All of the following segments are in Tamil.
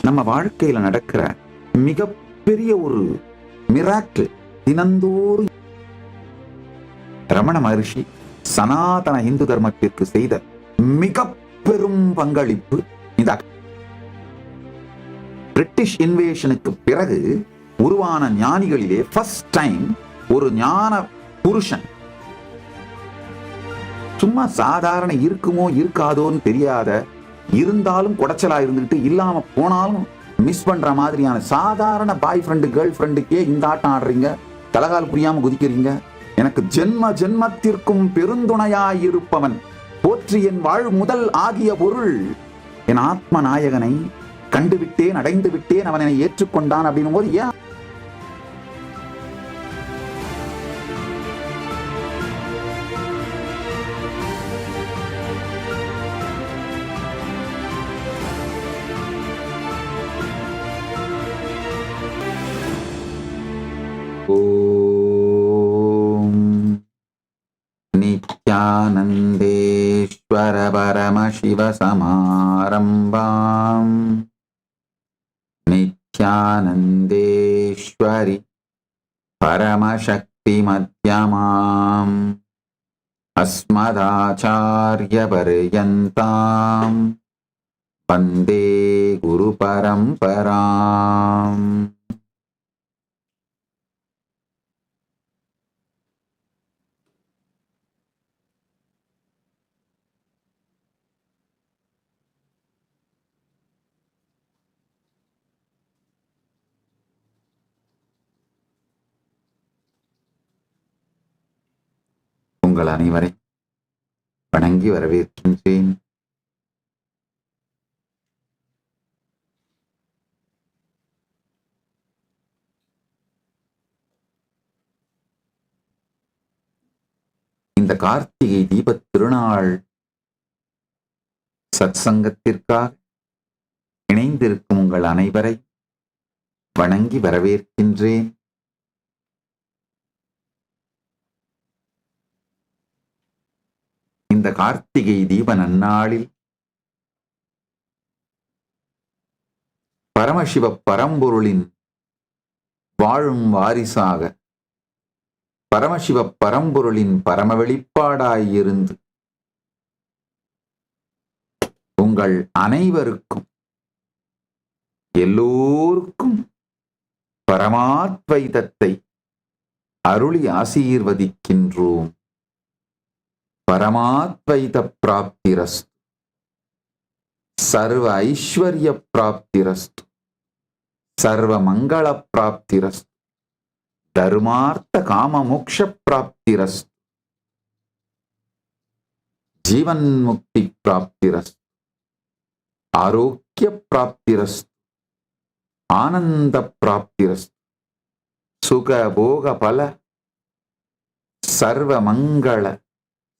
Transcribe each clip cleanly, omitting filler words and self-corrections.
நம்ம வாழ்க்கையில நடக்கிற மிகப்பெரிய ஒரு மிராக்கிள். தினந்தோறும் ரமண மகரிஷி சனாதன இந்து தர்மத்திற்கு செய்த மிக பெரும் பங்களிப்பு இந்த பிரிட்டிஷ் இன்வேஷனுக்கு பிறகு உருவான ஞானிகளிலே ஃபர்ஸ்ட் டைம் ஒரு ஞான புருஷன், சும்மா சாதாரண இருக்குமோ இருக்காதோன்னு தெரியாத, இருந்தாலும் குடைச்சலா இருந்துட்டு இல்லாம போனாலும் மிஸ் பண்ற மாதிரியான சாதாரண பாய் ஃப்ரெண்டு கேர்ள் ஃப்ரெண்டுக்கே இந்த ஆட்டம் ஆடுறீங்க, தலகால் புரியாம குதிக்கிறீங்க, எனக்கு ஜென்ம ஜென்மத்திற்கும் பெருந்துணையாயிருப்பவன் போற்றி என் வாழ் முதல் ஆகிய பொருள் என் ஆத்ம நாயகனை கண்டுவிட்டேன், அடைந்து விட்டேன், அவன் என்னை ஏற்றுக்கொண்டான் அப்படின்னும் போது ஏன் நித்யானந்தேஸ்வர பரம சிவ சமாரம்பாம் நித்யானந்தேஸ்வரி பரமசக்தி மத்யமாம் அஸ்மதாச்சார்ய பர்யந்தாம் வந்தே குரு பரம்பராம். உங்கள் அனைவரை வணங்கி வரவேற்கின்றேன். இந்த கார்த்திகை தீபத் திருநாள் சத்சங்கத்திற்காக இணைந்திருக்கும் உங்கள் அனைவரை வணங்கி வரவேற்கின்றேன். இந்த கார்த்திகை தீப நன்னாளில் பரமசிவ பரம்பொருளின் வாழும் வாரிசாக பரமசிவ பரம்பொருளின் பரம வெளிப்பாடாயிருந்து உங்கள் அனைவருக்கும் எல்லோருக்கும் பரமாத்வைதத்தை அருளி ஆசீர்வதிக்கின்றோம். பரமாத்வைத பிராப்திரஸ்து, சர்வ ஐஸ்வர்ய பிராப்திரஸ்து, சர்வ மங்கள பிராப்திரஸ்து, தர்மார்த்த காம மோக்ஷ பிராப்திரஸ்து, ஜீவன் முக்தி பிராப்திரஸ்து, ஆரோக்கிய பிராப்திரஸ்து, ஆனந்த பிராப்திரஸ்து, சுக போக பல சர்வ மங்கள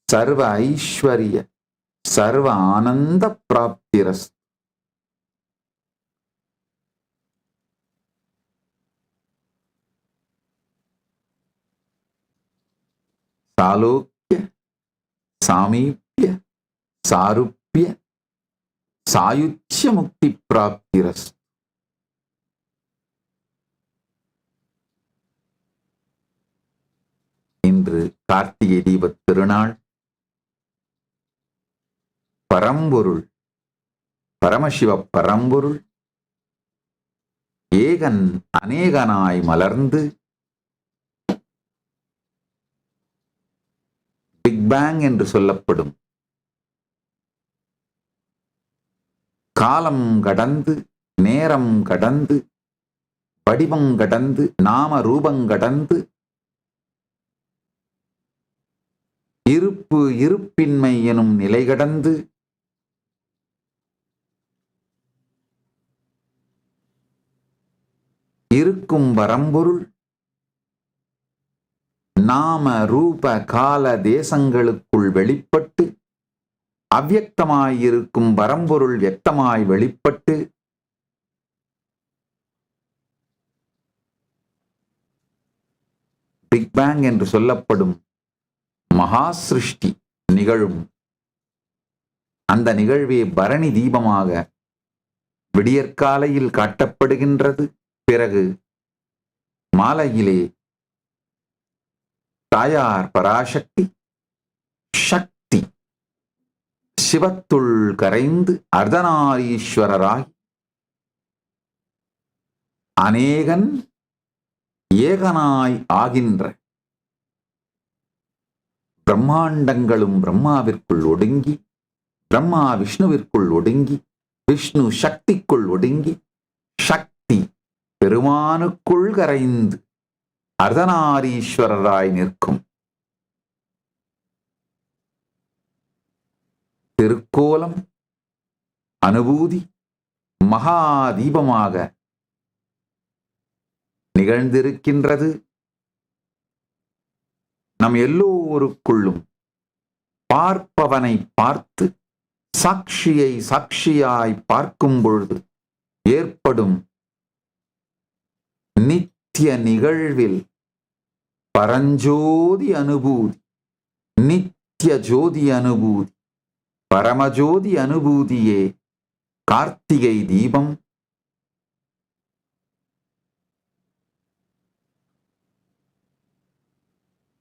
சர்வ ஐஸ்வர்ய சர்வ ஆனந்த பிராப்திரஸ்து. சாலோக்கிய சாமீப்ய சாருப்ய சாயுச்ய முக்தி பிராப்திரஸ்து. இன்று கார்த்திகை தீபத் திருநாள். பரம்பொருள் பரமசிவ பரம்பொருள் ஏகன் அநேகனாய் மலர்ந்து பிக் பேங் என்று சொல்லப்படும் காலம் கடந்து நேரம் கடந்து வடிவம் கடந்து நாம ரூபம் கடந்து இருப்பு இருப்பின்மை எனும் நிலை கடந்து இருக்கும் பரம்பொருள் நாம ரூப கால தேசங்களுக்குள் வெளிப்பட்டு அவ்யக்தமாயிருக்கும் பரம்பொருள் வியக்தமாய் வெளிப்பட்டு பிக் பேங் என்று சொல்லப்படும் மகா சிருஷ்டி நிகழும். அந்த நிகழ்வே பரணி தீபமாக விடியற்காலையில் காட்டப்படுகின்றது. பிறகு மாலையிலே தாயார் பராசக்தி சக்தி சிவத்துள் கரைந்து அர்த்தநாரீஸ்வரராய் அநேகன் ஏகனாய் ஆகின்ற பிரம்மாண்டங்களும் பிரம்மாவிற்குள் ஒடுங்கி, பிரம்மா விஷ்ணுவிற்குள் ஒடுங்கி, விஷ்ணு சக்திக்குள் ஒடுங்கி, சக்தி பெருமானுக்குள் கரைந்து அர்த்தநாரீஸ்வரராய் நிற்கும் திருக்கோலம் அனுபூதி மகாதீபமாக நிகழ்ந்திருக்கின்றது. நம் எல்லோருக்குள்ளும் பார்ப்பவனை பார்த்து சாட்சியை சாட்சியாய் பார்க்கும் பொழுது ஏற்படும் நித்திய நிகழ்வில் பரஞ்சோதி அனுபூதி, நித்திய ஜோதி அனுபூதி, பரமஜோதி அனுபூதியே கார்த்திகை தீபம்.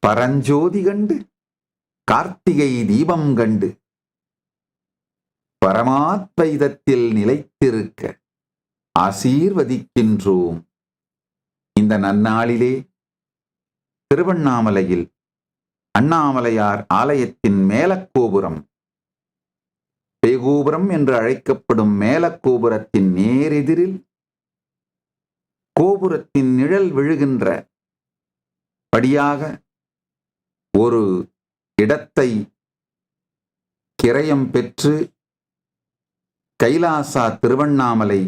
பரஞ்சோதி கண்டு கார்த்திகை தீபம் கண்டு பரமாத்வைதத்தில் நிலைத்திருக்க ஆசீர்வதிக்கின்றோம். இந்த நன்னாளிலே திருவண்ணாமலையில் அண்ணாமலையார் ஆலயத்தின் மேலக்கோபுரம், பேகோபுரம் என்று அழைக்கப்படும் மேலக்கோபுரத்தின் நேரெதிரில் கோபுரத்தின் நிழல் விழுகின்ற படியாக ஒரு இடத்தை கிரயம் பெற்று கைலாசா திருவண்ணாமலை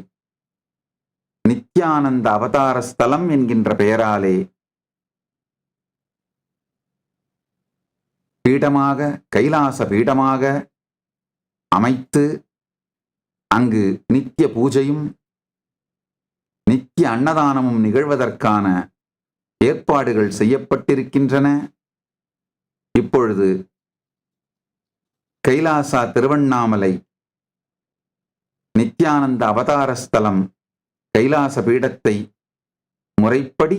நித்யானந்த அவதார ஸ்தலம் என்கின்ற பெயராலே பீடமாக, கைலாச பீடமாக அமைத்து அங்கு நித்திய பூஜையும் நித்திய அன்னதானமும் நிகழ்வதற்கான ஏற்பாடுகள் செய்யப்பட்டிருக்கின்றன. இப்பொழுது கைலாசா திருவண்ணாமலை நித்யானந்த அவதார ஸ்தலம் கைலாச பீடத்தை முறைப்படி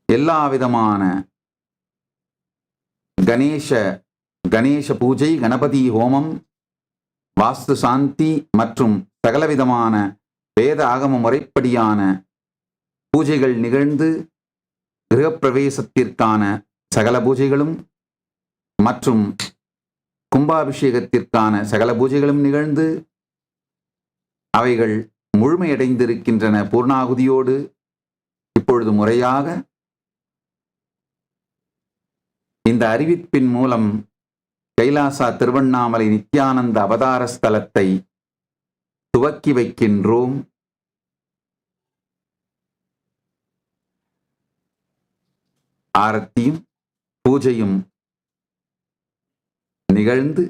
எல்லாவிதமான கணேச பூஜை, கணபதி ஹோமம், வாஸ்து சாந்தி மற்றும் சகலவிதமான வேத ஆகம முறைப்படியான பூஜைகள் நிகழ்ந்து கிரகப்பிரவேசத்திற்கான சகல பூஜைகளும் மற்றும் கும்பாபிஷேகத்திற்கான சகல பூஜைகளும் நிகழ்ந்து அவைகள் முழுமையடைந்திருக்கின்றன. பூர்ணாகுதியோடு இப்பொழுது முறையாக இந்த அறிவிப்பின் மூலம் கைலாசா திருவண்ணாமலை நித்யானந்த அவதார ஸ்தலத்தை துவக்கி வைக்கின்றோம். ஆரத்தியும் பூஜையும் நிகழ்ந்து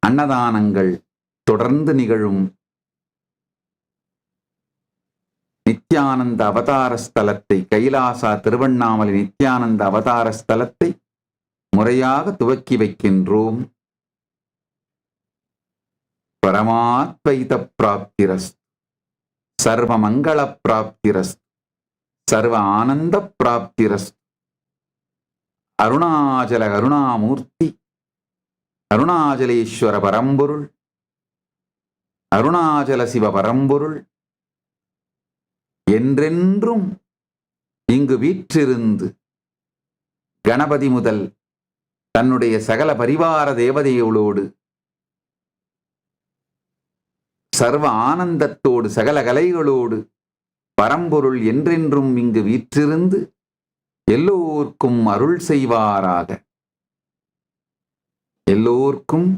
அன்னதானங்கள் தொடர்ந்து நிகழும் நித்யானந்த அவதார ஸ்தலத்தை, கைலாசா திருவண்ணாமலை நித்யானந்த அவதார ஸ்தலத்தை முறையாக துவக்கி வைக்கின்றோம். பரமாத்வைத பிராப்திரஸ்து, சர்வ மங்கள பிராப்திரஸ்து, சர்வ ஆனந்த பிராப்திரஸ்து. அருணாச்சல கருணாமூர்த்தி, அருணாச்சலேஸ்வர பரம்பொருள், அருணாச்சல சிவ பரம்பொருள் என்றென்றும் இங்கு வீற்றிருந்து கணபதி முதல் தன்னுடைய சகல பரிவார தேவதைகளோடு சர்வ ஆனந்தத்தோடு சகல கலைகளோடு பரம்பொருள் என்றென்றும் இங்கு வீற்றிருந்து எல்லோர்க்கும் அருள் செய்வாராக. எல்லோர்க்கும்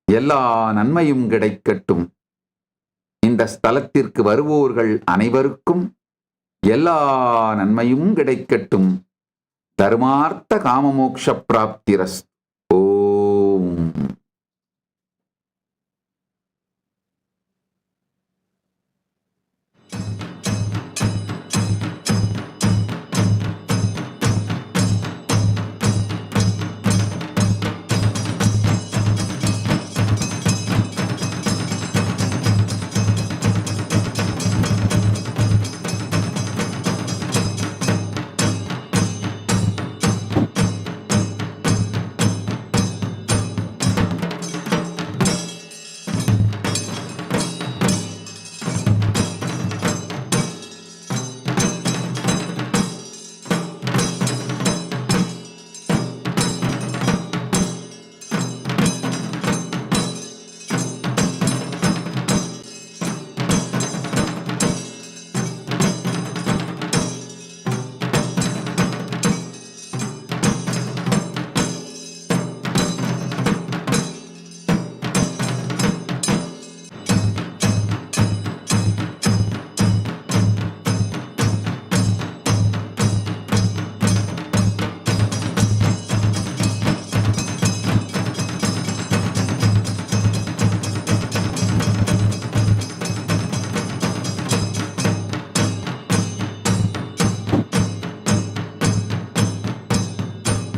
எல்லா நன்மையும் கிடைக்கட்டும். இந்த ஸ்தலத்திற்கு வருவோர்கள் அனைவருக்கும் எல்லா நன்மையும் கிடைக்கட்டும். தர்மார்த்த காமமோக்ஷ பிராப்திரஸ்து. ஓம்.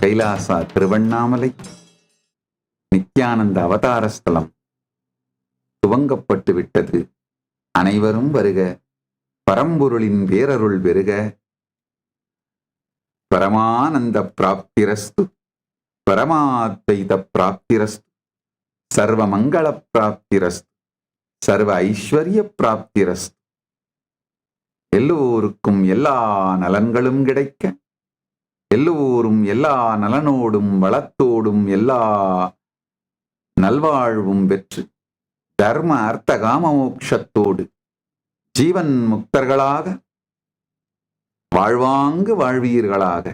கைலாசா திருவண்ணாமலை நித்யானந்த அவதார ஸ்தலம் துவங்கப்பட்டு விட்டது. அனைவரும் வருக, பரம்பொருளின் பேரருள் பெருக, பரமானந்த பிராப்திரஸ்து, பரமாத்வைத பிராப்திரஸ்து, சர்வ மங்கள பிராப்திரஸ்து, சர்வ ஐஸ்வர்ய பிராப்திரஸ்து. எல்லோருக்கும் எல்லா நலன்களும் கிடைக்க, எல்லோரும் எல்லா நலனோடும் வளத்தோடும் எல்லா நல்வாழ்வும் பெற்று தர்ம அர்த்த காம மோட்சத்தோடு ஜீவன் முக்தர்களாக வாழ்வாங்கு வாழ்வீர்களாக.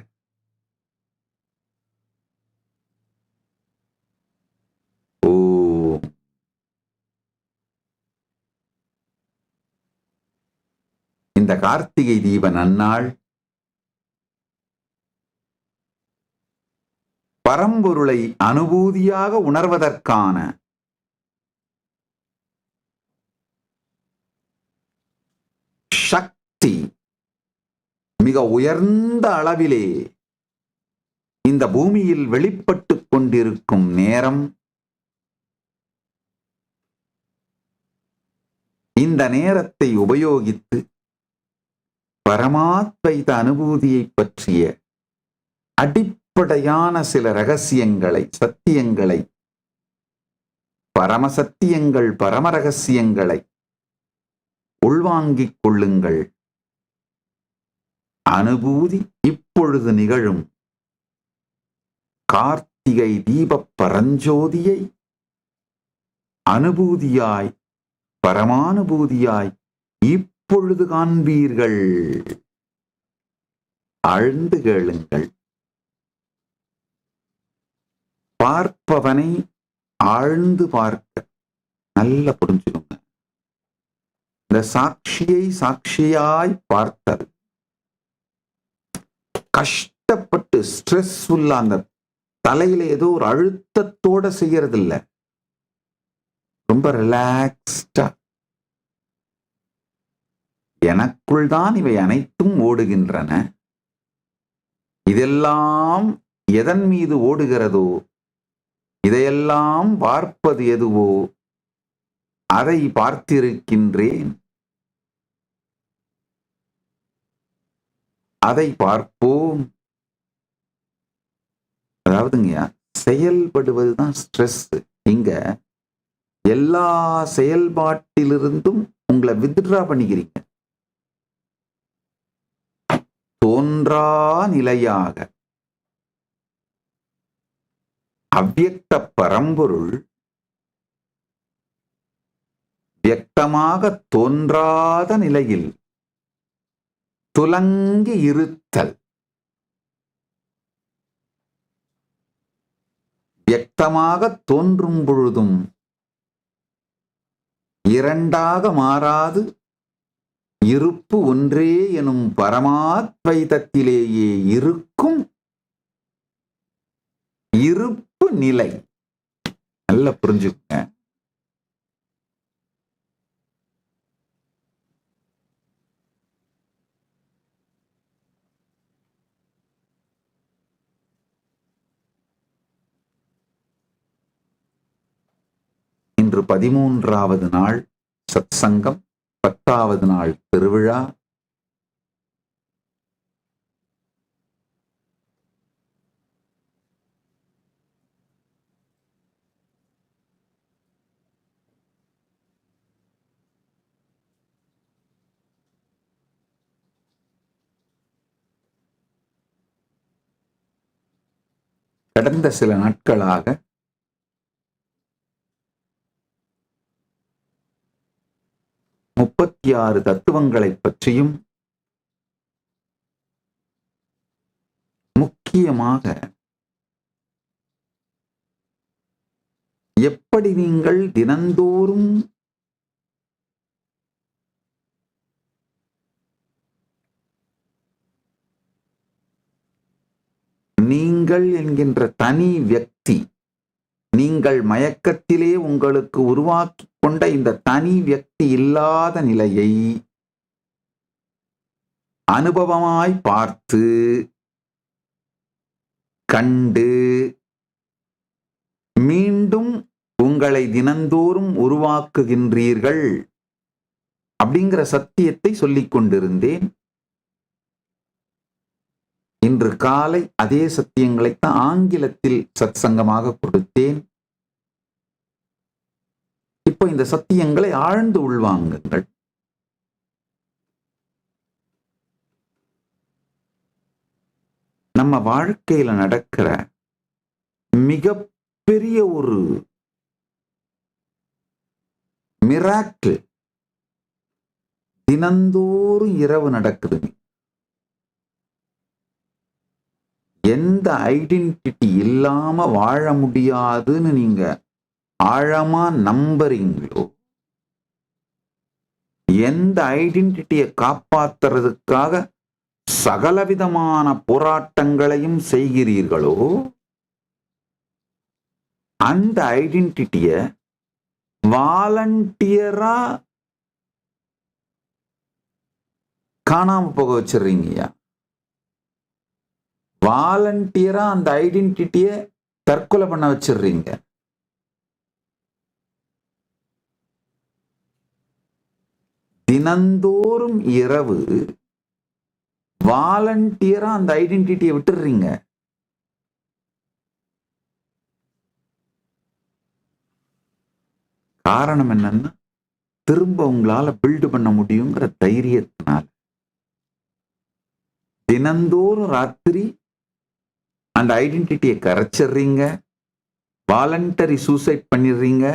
ஓம். இந்த கார்த்திகை தீப நன்னாள் பரம்பொருளை அனுபூதியாக உணர்வதற்கான சக்தி மிக உயர்ந்த அளவிலே இந்த பூமியில் வெளிப்பட்டுக் கொண்டிருக்கும் நேரம். இந்த நேரத்தை உபயோகித்து பரமாத்வைத அனுபூதியை பற்றிய அடிப்படையான சில ரகசியங்களை, சத்தியங்களை, பரமசத்தியங்கள், பரம ரகசியங்களை உள்வாங்கிக் கொள்ளுங்கள். அனுபூதி இப்பொழுது நிகழும் கார்த்திகை தீப பரஞ்சோதியை அனுபூதியாய், பரமானுபூதியாய் இப்பொழுது காண்பீர்கள். ஆழ்ந்து கேளுங்கள். பார்ப்பவனை ஆழ்ந்து பார்க்க நல்ல புரிஞ்சுக்கோங்க. இந்த சாட்சியை சாட்சியாய் பார்த்தல் கஷ்டப்பட்டு ஸ்ட்ரெஸ்ஃபுல்லா அந்த தலையில ஏதோ ஒரு அழுத்தத்தோட செய்யறது இல்ல. ரொம்ப ரிலாக்ஸ்டா எனக்குள் தான் இவை அனைத்தும் ஓடுகின்றன. இதெல்லாம் எதன் மீது ஓடுகிறதோ, இதையெல்லாம் பார்ப்பது எதுவோ அதை பார்த்திருக்கின்றேன், அதை பார்ப்போம். அதாவதுங்க, செயல்படுவதுதான் ஸ்ட்ரெஸ். இங்க எல்லா செயல்பாட்டிலிருந்தும் உங்களை வித்ட்ரா பண்ணிக்கிறீங்க. தோன்றா நிலையாக அவ்யக்த பரம்பொருள் வியக்தமாக தோன்றாத நிலையில் துலங்கி இருத்தல். வியக்தமாக தோன்றும் பொழுதும் இரண்டாக மாறாது இருப்பு ஒன்றே எனும் பரமாத்வைதத்திலேயே இருக்கும் இருப்பு நிலை. நல்லா புரிஞ்சுக்கங்க. இன்று 13வது நாள் சத்சங்கம், 10வது நாள் திருவிழா. கடந்த சில நாட்களாக 36 தத்துவங்களை பற்றியும் முக்கியமாக எப்படி நீங்கள் தினந்தோறும் நீங்கள் என்கின்ற தனி வியக்தி, நீங்கள் மயக்கத்திலே உங்களுக்கு உருவாக்கி கொண்ட இந்த தனி வியக்தி இல்லாத நிலையை அனுபவமாய் பார்த்து கண்டு மீண்டும் உங்களை தினந்தோறும் உருவாக்குகின்றீர்கள் அப்படிங்கிற சத்தியத்தை சொல்லிக் கொண்டிருந்தேன். இன்று காலை அதே சத்தியங்களைத்தான் ஆங்கிலத்தில் சத்சங்கமாக கொடுத்தேன். இப்போ இந்த சத்தியங்களை ஆழ்ந்து உள்வாங்குங்கள். நம்ம வாழ்க்கையில நடக்கிற மிகப்பெரிய ஒரு மிராக்கிள் தினந்தோறும் இரவு நடக்குது. எந்த ஐடென்டிட்டி இல்லாம வாழ முடியாதுன்னு நீங்க ஆழமா நம்புறீங்களோ, எந்த ஐடென்டிட்டியை காப்பாத்துறதுக்காக சகலவிதமான போராட்டங்களையும் செய்கிறீர்களோ, அந்த ஐடென்டிட்டிய வாலண்டியரா காணாம போக வச்சிடுறீங்கய்யா. வாலண்டியரா அந்த ஐடென்டிட்டிய தற்கொலை பண்ண வச்சிடுறீங்க. தினந்தோறும் இரவு வாலண்டியரா அந்த ஐடென்டிட்டியை விட்டுடுறீங்க. காரணம் என்னன்னா, திரும்ப உங்களால பில்டு பண்ண முடியுங்கிற தைரியத்தினால தினந்தோறும் ராத்திரி அந்த ஐடென்டிட்டியை கரைச்சிடுறீங்க, வாலண்டரி சூசைட் பண்ணிடுறீங்க.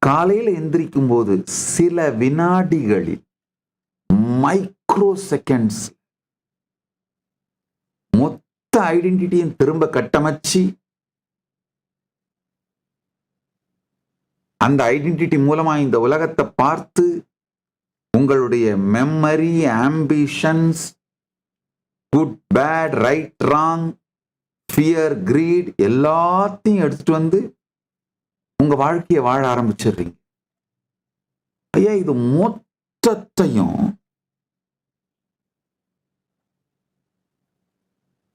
காலையில எந்திரிக்கும் போது சில வினாடிகளில், மைக்ரோ செகண்ட்ஸ், மொத்த ஐடென்டிட்டியும் திரும்ப கட்டமைச்சு அந்த ஐடென்டிட்டி மூலமா இந்த உலகத்தை பார்த்து உங்களுடைய memory, ambitions, good bad, right wrong, fear, greed எல்லாத்தையும் எடுத்துட்டு வந்து உங்க வாழ்க்கையை வாழ ஆரம்பிச்சிடுறீங்க. ஐயா, இது மொத்தத்தையும்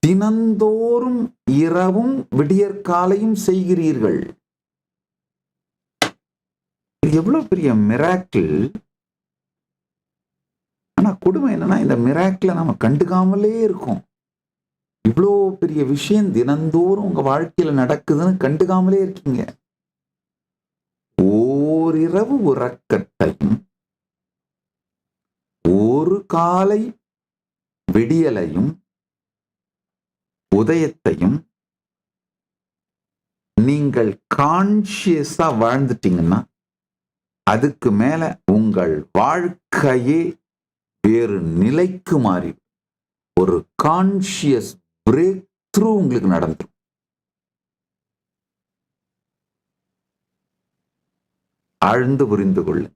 தினந்தோறும் இரவும் விடியற்காலையும் செய்கிறீர்கள். இது எவ்வளவு பெரிய மிராக்கிள். ஆனா கொடுமை என்னன்னா, இந்த மிராக்கிளை நம்ம கண்டுக்காமலே இருக்கோம். இவ்வளோ பெரிய விஷயம் தினந்தோறும் உங்க வாழ்க்கையில நடக்குதுன்னு கண்டுக்காமலே இருக்கீங்க. ஓரிரவு உறக்கத்தையும் ஒரு காலை விடியலையும் உதயத்தையும் நீங்கள் கான்சியஸா வாழ்ந்துட்டீங்கன்னா, அதுக்கு மேல உங்கள் வாழ்க்கையே வேறு நிலைக்கு மாறி ஒரு கான்சியஸ் பிரேக் த்ரூ உங்களுக்கு நடந்துடும். ஆழ்ந்து புரிந்து கொள்ளு.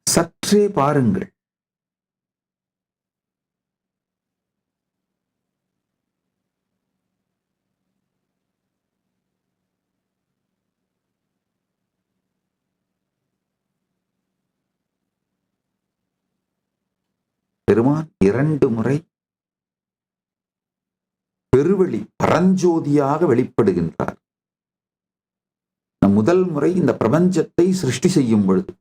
சற்றே பாருங்கள். பெருமான் 2 முறை பெருவெளி பரஞ்சோதியாக வெளிப்படுகின்றார். முதல் முறை இந்த பிரபஞ்சத்தை சிருஷ்டி செய்யும் பொழுது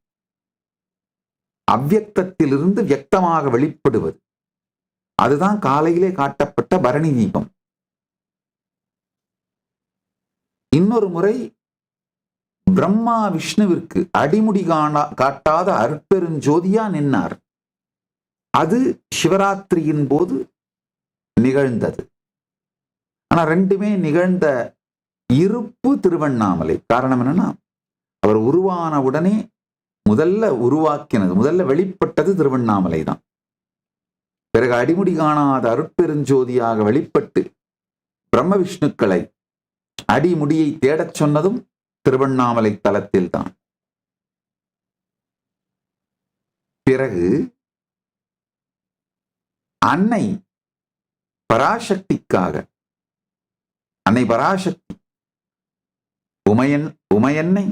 அவ்யக்தத்திலிருந்து வியக்தமாக வெளிப்படுவது, அதுதான் காலையிலே காட்டப்பட்ட பரணி தீபம். இன்னொரு முறை பிரம்மா விஷ்ணுவிற்கு அடிமுடி காட்டாத அற்பெருஞ்சோதியா நின்னார். அது சிவராத்திரியின் போது நிகழ்ந்தது. ஆனா ரெண்டுமே நிகழ்ந்த இருப்பு திருவண்ணாமலை. காரணம் என்னன்னா, அவர் உருவான உடனே முதல்ல வெளிப்பட்டது திருவண்ணாமலை தான். பிறகு அடிமுடி காணாத அருட்பெருஞ்சோதியாக வெளிப்பட்டு பிரம்ம விஷ்ணுக்களை அடிமுடியை தேடச் சொன்னதும் திருவண்ணாமலை தலத்தில் தான். பிறகு அன்னை பராசக்திக்காக, அன்னை பராசக்தி உமையன்னை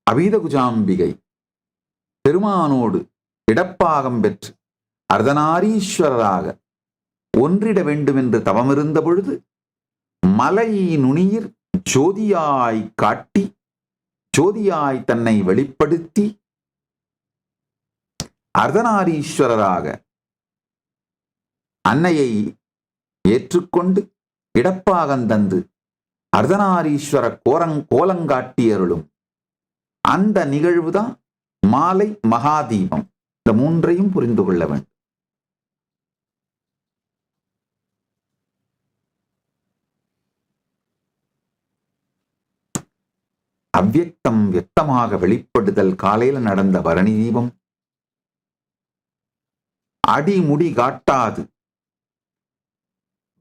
அபீதகுஜாம்பிகை பெருமானோடு இடப்பாகம் பெற்று அர்த்தநாரீஸ்வரராக ஒன்றிட வேண்டுமென்று தவமிருந்த பொழுது மலை நுனியிற் ஜோதியாய் காட்டி ஜோதியாய் தன்னை வெளிப்படுத்தி அர்த்தநாரீஸ்வரராக அன்னையை ஏற்றுக்கொண்டு இடப்பாகந்தந்து அர்த்தநாரீஸ்வர கோலங்காட்டியருளும் அந்த நிகழ்வுதான் மாலை மகாதீபம். இந்த மூன்றையும் புரிந்து கொள்ள வேண்டும். அவ்யக்தம் வியக்தமாக வெளிப்படுதல் காலையில நடந்த பரணி தீபம் அடிமுடி காட்டாது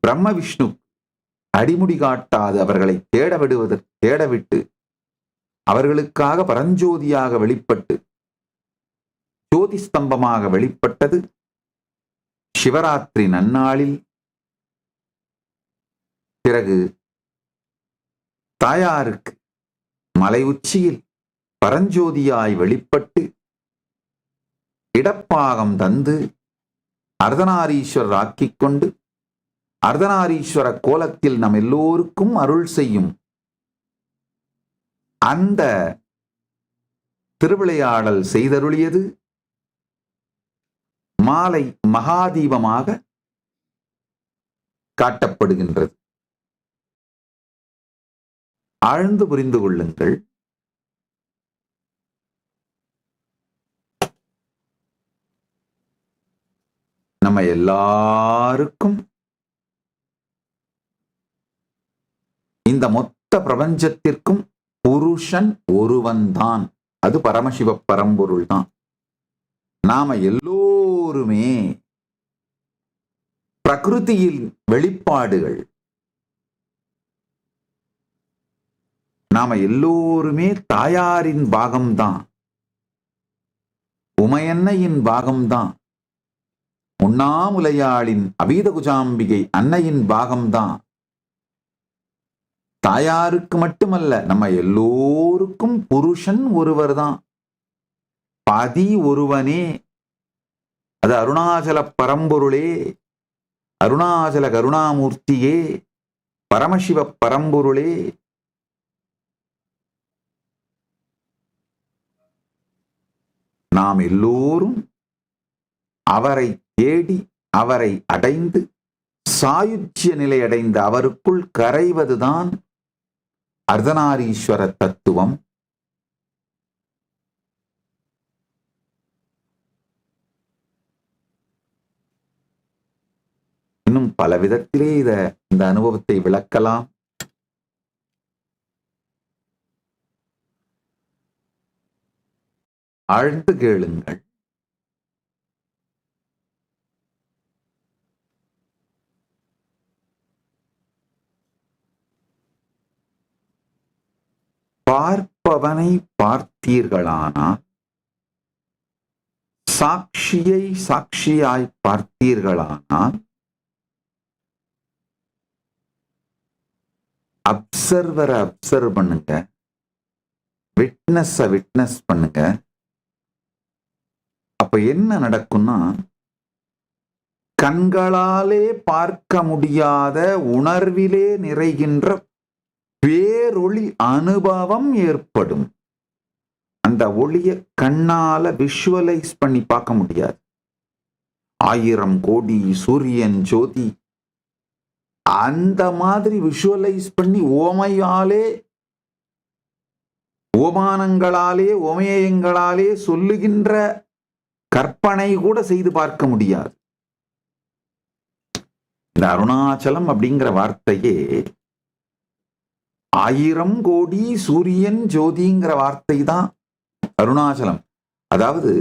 பிரம்ம விஷ்ணு அடிமுடி காட்டாது அவர்களை தேடவிட்டு அவர்களுக்காக பரஞ்சோதியாக வெளிப்பட்டு ஜோதி ஸ்தம்பமாக வெளிப்பட்டது சிவராத்திரி நன்னாளில். பிறகு தாயாருக்கு மலை உச்சியில் பரஞ்சோதியாய் வெளிப்பட்டு இடப்பாகம் தந்து அர்த்தநாரீஸ்வரர் ஆக்கிக் கொண்டு அர்த்தநாரீஸ்வர கோலத்தில் நம் எல்லோருக்கும் அருள் செய்யும் அந்த திருவிளையாடல் செய்தருளியது மாலை மகாதீபமாக காட்டப்படுகின்றது. ஆழ்ந்து புரிந்து கொள்ளுங்கள். நம்ம எல்லாருக்கும் இந்த மொத்த பிரபஞ்சத்திற்கும் புருஷன் ஒருவன்தான். அது பரமசிவ பரம்பொருள் தான். நாம எல்லோருமே பிரகிருதியில் வெளிப்பாடுகள். நாம எல்லோருமே தாயாரின் பாகம்தான், உமையன்னையின் பாகம்தான், உண்ணாமுலையாளின் அபீதகுஜாம்பிகை அன்னையின் பாகம்தான். தாயாருக்கு மட்டுமல்ல, நம்ம எல்லோருக்கும் புருஷன் ஒருவர் தான், பதி ஒருவனே. அது அருணாச்சல பரம்பொருளே, அருணாச்சல கருணாமூர்த்தியே, பரமசிவ பரம்பொருளே. நாம் எல்லோரும் அவரை தேடி அவரை அடைந்து சாயுஜ்ய நிலை அடைந்த அவருக்குள் கரைவதுதான் அர்த்தநாரீஸ்வர தத்துவம். இன்னும் பல விதத்திலே இந்த அனுபவத்தை விளக்கலாம். ஆழ்ந்து கேளுங்கள். பார்ப்பவனை பார்த்தீர்களானால், சாட்சியை சாட்சியாய் பார்த்தீர்களானால், அப்சர்வரை அப்சர்வ் பண்ணுங்க, விட்னஸ விட்னஸ் பண்ணுங்க. அப்ப என்ன நடக்கும்னா, கண்களாலே பார்க்க முடியாத உணர்விலே நிறைகின்ற பேரொளி அனுபவம் ஏற்படும். அந்த ஒளியை கண்ணால விஷுவலைஸ் பண்ணி பார்க்க முடியாது. 1000 கோடி சூரியன் ஜோதி அந்த மாதிரி விஷுவலைஸ் பண்ணி ஓமையாலே, ஓமானங்களாலே, ஓமேயங்களாலே சொல்லுகின்ற கற்பனை கூட செய்து பார்க்க முடியாது. இந்த அருணாச்சலம் அப்படிங்கிற வார்த்தையே 1000 கோடி சூரியன் ஜோதிங்கிற வார்த்தை தான் அருணாச்சலம். அதாவது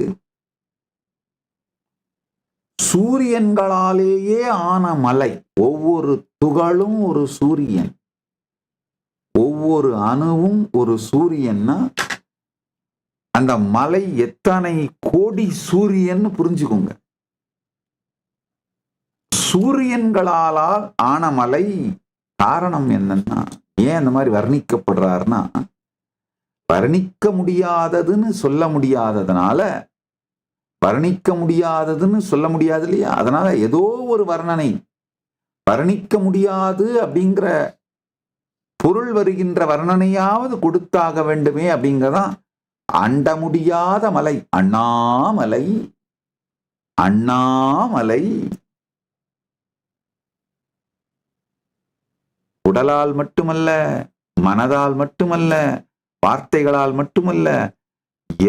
சூரியன்களாலேயே ஆன மலை. ஒவ்வொரு துகளும் ஒரு சூரியன், ஒவ்வொரு அணுவும் ஒரு சூரியன்னா அந்த மலை எத்தனை கோடி சூரியன் புரிஞ்சுக்கோங்க. சூரியன்களால் ஆன மலை. காரணம் என்னன்னா, ஏன் அந்த மாதிரி வர்ணிக்கப்படுறாருன்னா, வர்ணிக்க முடியாததுன்னு சொல்ல முடியாததுனால, வர்ணிக்க முடியாததுன்னு சொல்ல முடியாது இல்லையா, அதனால ஏதோ ஒரு வர்ணனை, வர்ணிக்க முடியாது அப்படிங்கிற பொருள் வருகின்ற வர்ணனையாவது கொடுத்தாக வேண்டுமே அப்படிங்கிறதான் அண்ட முடியாத மலை அண்ணாமலை. அண்ணாமலை உடலால் மட்டுமல்ல, மனதால் மட்டுமல்ல, வார்த்தைகளால் மட்டுமல்ல,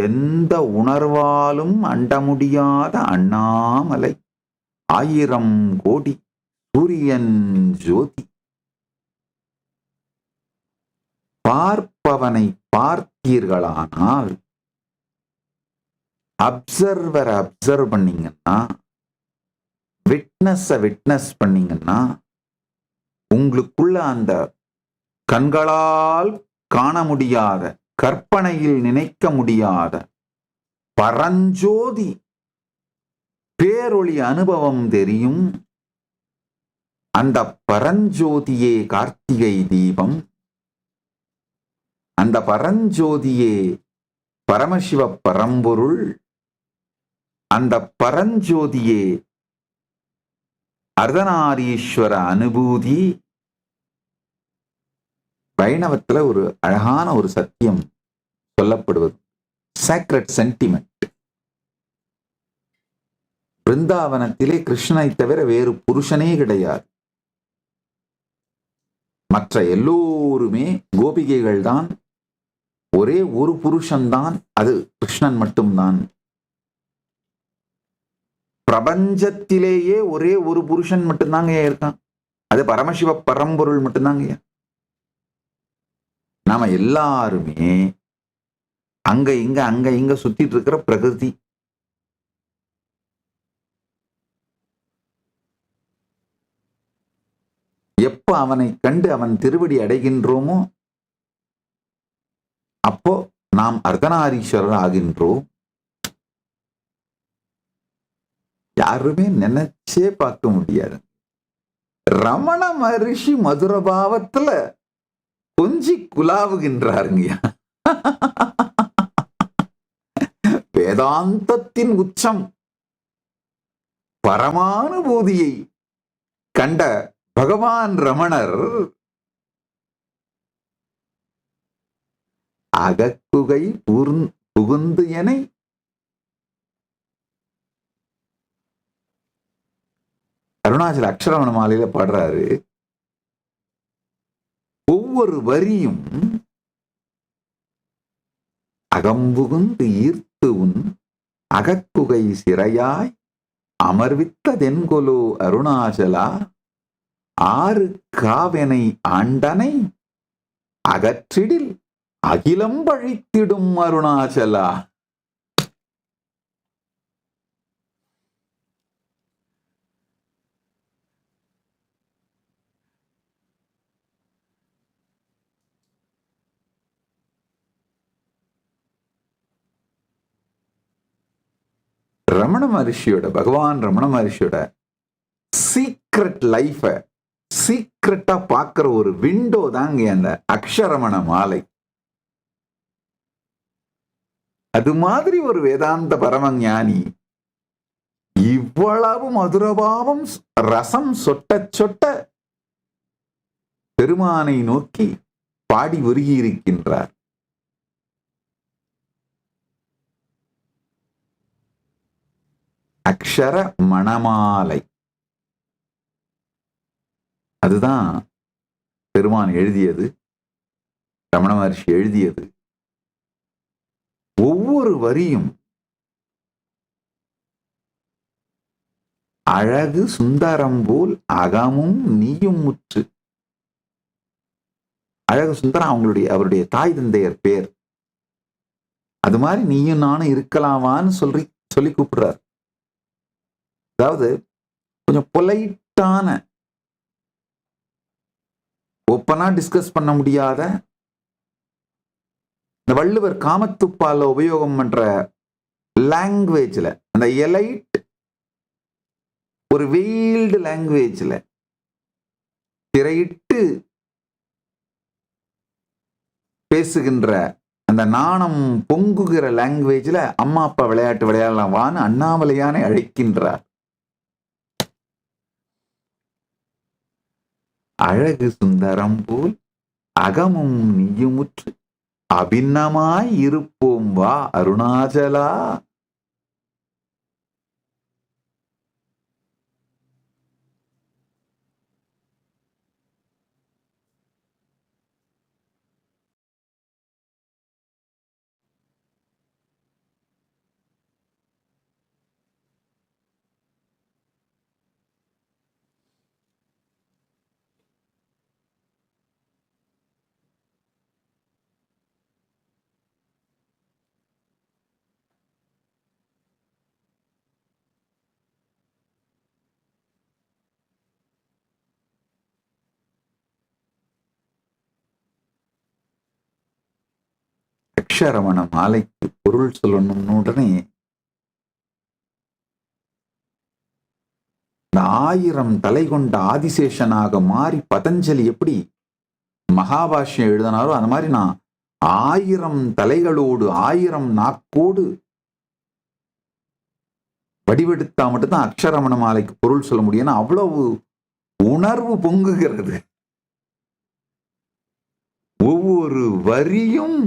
எந்த உணர்வாலும் அண்ட முடியாத அண்ணாமலை. 1000 கோடி சூரியன் ஜோதி. பார்ப்பவனை பார்த்தீர்களானால், அப்சர்வரை அப்சர்வ் பண்ணீங்கன்னா, விட்னஸ் பண்ணீங்கன்னா, உங்களுக்குள்ள அந்த கண்களால் காண முடியாத, கற்பனையில் நினைக்க முடியாத பரஞ்சோதி பேரொளி அனுபவம் தெரியும். அந்த பரஞ்சோதியே கார்த்திகை தீபம். அந்த பரஞ்சோதியே பரமசிவ பரம்பொருள். அந்த பரஞ்சோதியே அர்த்தநாரீஸ்வர அனுபூதி. வைணவத்துல ஒரு அழகான ஒரு சத்தியம் சொல்லப்படுவது, சாக்ரெட் சென்டிமெண்ட். பிருந்தாவனத்திலே கிருஷ்ணனை தவிர வேறு புருஷனே கிடையாது. மற்ற எல்லோருமே கோபிகைகள் தான். ஒரே ஒரு புருஷன்தான், அது கிருஷ்ணன் மட்டும்தான். பிரபஞ்சத்திலேயே ஒரே ஒரு புருஷன் மட்டும்தாங்க இருக்கான், அது பரமசிவ பரம்பொருள் மட்டும்தாங்க. நாம எல்லாருமே அங்க இங்க சுத்திட்டு இருக்கிற பிரகிருதி. எப்ப அவனை கண்டு அவன் திருவடி அடைகின்றோமோ அப்போ நாம் அர்த்தநாரீஸ்வரர் ஆகின்றோம். யாருமே நினைச்சே பார்க்க முடியாது. ரமண மகரிஷி மதுர பாவத்துல கொஞ்சி குலாவுகின்றாருங்க. வேதாந்தத்தின் உச்சம், பரமானுபூதியை கண்ட பகவான் ரமணர் அகக்குகை புகுந்து என அருணாச்சல அக்ஷரமண மாலையில பாடுறாரு. ஒவ்வொரு வரியும் அகம்புகுந்து ஈர்த்து உன் அகக்குகை சிறையாய் அமர்வித்ததென்கொலோ அருணாச்சலா, ஆறு காவெனை ஆண்டனை அகற்றிடில் அகிலம் பழித்திடும் அருணாச்சலா. ரமண மகரிஷியோட, பகவான் ரமண மகரிஷியோட சீக்ரெட் லைஃப சீக்ரெட்டா பார்க்கிற ஒரு விண்டோ தாங்க அந்த அக்ஷரமண மாலை. அது மாதிரி ஒரு வேதாந்த பரமஞானி இவ்வளவு மதுரபாவம் ரசம் சொட்ட சொட்ட பெருமானை நோக்கி பாடி உருகி இருக்கின்றார். அக்ஷர மணமாலை, அதுதான் பெருமான் எழுதியது, ரமண மகர்ஷி எழுதியது. ஒவ்வொரு வரியும் அழகு சுந்தரம் போல் அகமும் நீயும் முற்று. அழகு சுந்தரம் அவருடைய தாய் தந்தையர் பேர். அது மாதிரி நீயும் நானும் இருக்கலாமான்னு சொல்லி கூப்பிடுறார். அதாவது கொஞ்சம் பொலைட்டான, ஓப்பனா டிஸ்கஸ் பண்ண முடியாத, இந்த வள்ளுவர் காமத்துப்பால உபயோகம் பண்ற லாங்குவேஜ்ல, அந்த எலைட் ஒரு வெயில்டு லாங்குவேஜ்ல திரையிட்டு பேசுகின்ற அந்த நாணம் பொங்குகிற லாங்குவேஜ்ல அம்மா அப்பா விளையாட்டு விளையாடலாமான்னு அண்ணாமலையானை அழைக்கின்றார். அழகு சுந்தரம் போல் அகமும் நீயுமுற்று அபின்னமாய் இருப்போம் வா அருணாச்சலா. அக்ஷரமண மாலைக்கு பொருள் சொல்லணும்னு உடனே இந்த 1000 தலை கொண்ட ஆதிசேஷனாக மாறி பதஞ்சலி எப்படி மகாபாஷ்யம் எழுதினாரோ அந்த மாதிரி நான் 1000 தலைகளோடு 1000 நாக்கோடு வடிவெடுத்தா மட்டும்தான் அக்ஷரமண மாலைக்கு பொருள் சொல்ல முடியும். அவ்வளவு உணர்வு பொங்குகிறது. ஒவ்வொரு வரியும்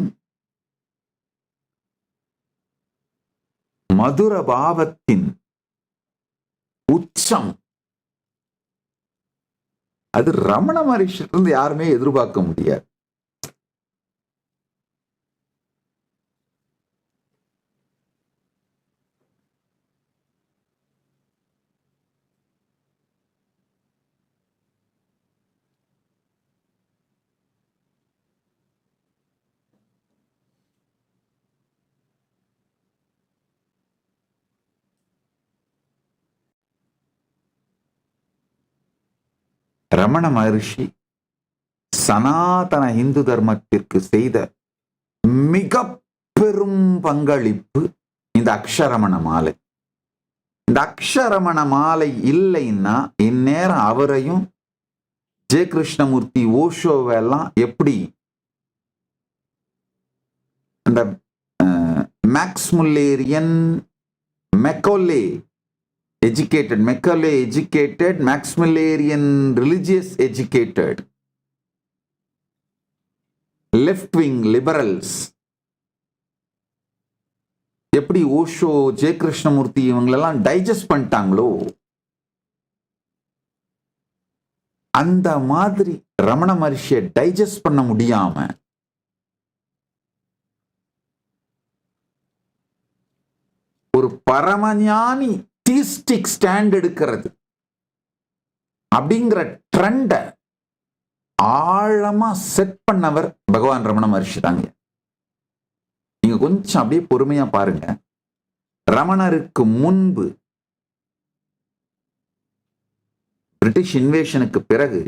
மதுர பாவத்தின் உச்சம். அது ரமண மகரிஷிலிருந்து யாருமே எதிர்பார்க்க முடியாது. ரமண மகரிஷி சனாதன இந்து தர்மத்திற்கு செய்த மிக பெரும் பங்களிப்பு இந்த அக்ஷரமண மாலை. இந்த அக்ஷரமண மாலை இல்லைன்னா இந்நேரம் அவரையும் ஜெய கிருஷ்ணமூர்த்தி ஓஷோவெல்லாம் எப்படி அந்த Max Mullerian Macaulay educated, Macaulay educated, Maximilian religious educated, left wing liberals எப்படி ஓஷோ ஜெய கிருஷ்ணமூர்த்தி இவங்களெல்லாம் டைஜஸ்ட் பண்ணிட்டாங்களோ அந்த மாதிரி ரமண மகரிஷியை டைஜஸ்ட் பண்ண முடியாம ஒரு பரமஞானி தீஸ்டிக் ஸ்டாண்ட் எடுக்கிறது அப்படிங்கிற ட்ரெண்ட ஆழமா செட் பண்ணவர் பகவான் ரமண மகரிஷி தாங்க. நீங்க கொஞ்சம் அப்படியே பொறுமையா பாருங்க. ரமணருக்கு முன்பு பிரிட்டிஷ் இன்வேஷனுக்கு பிறகு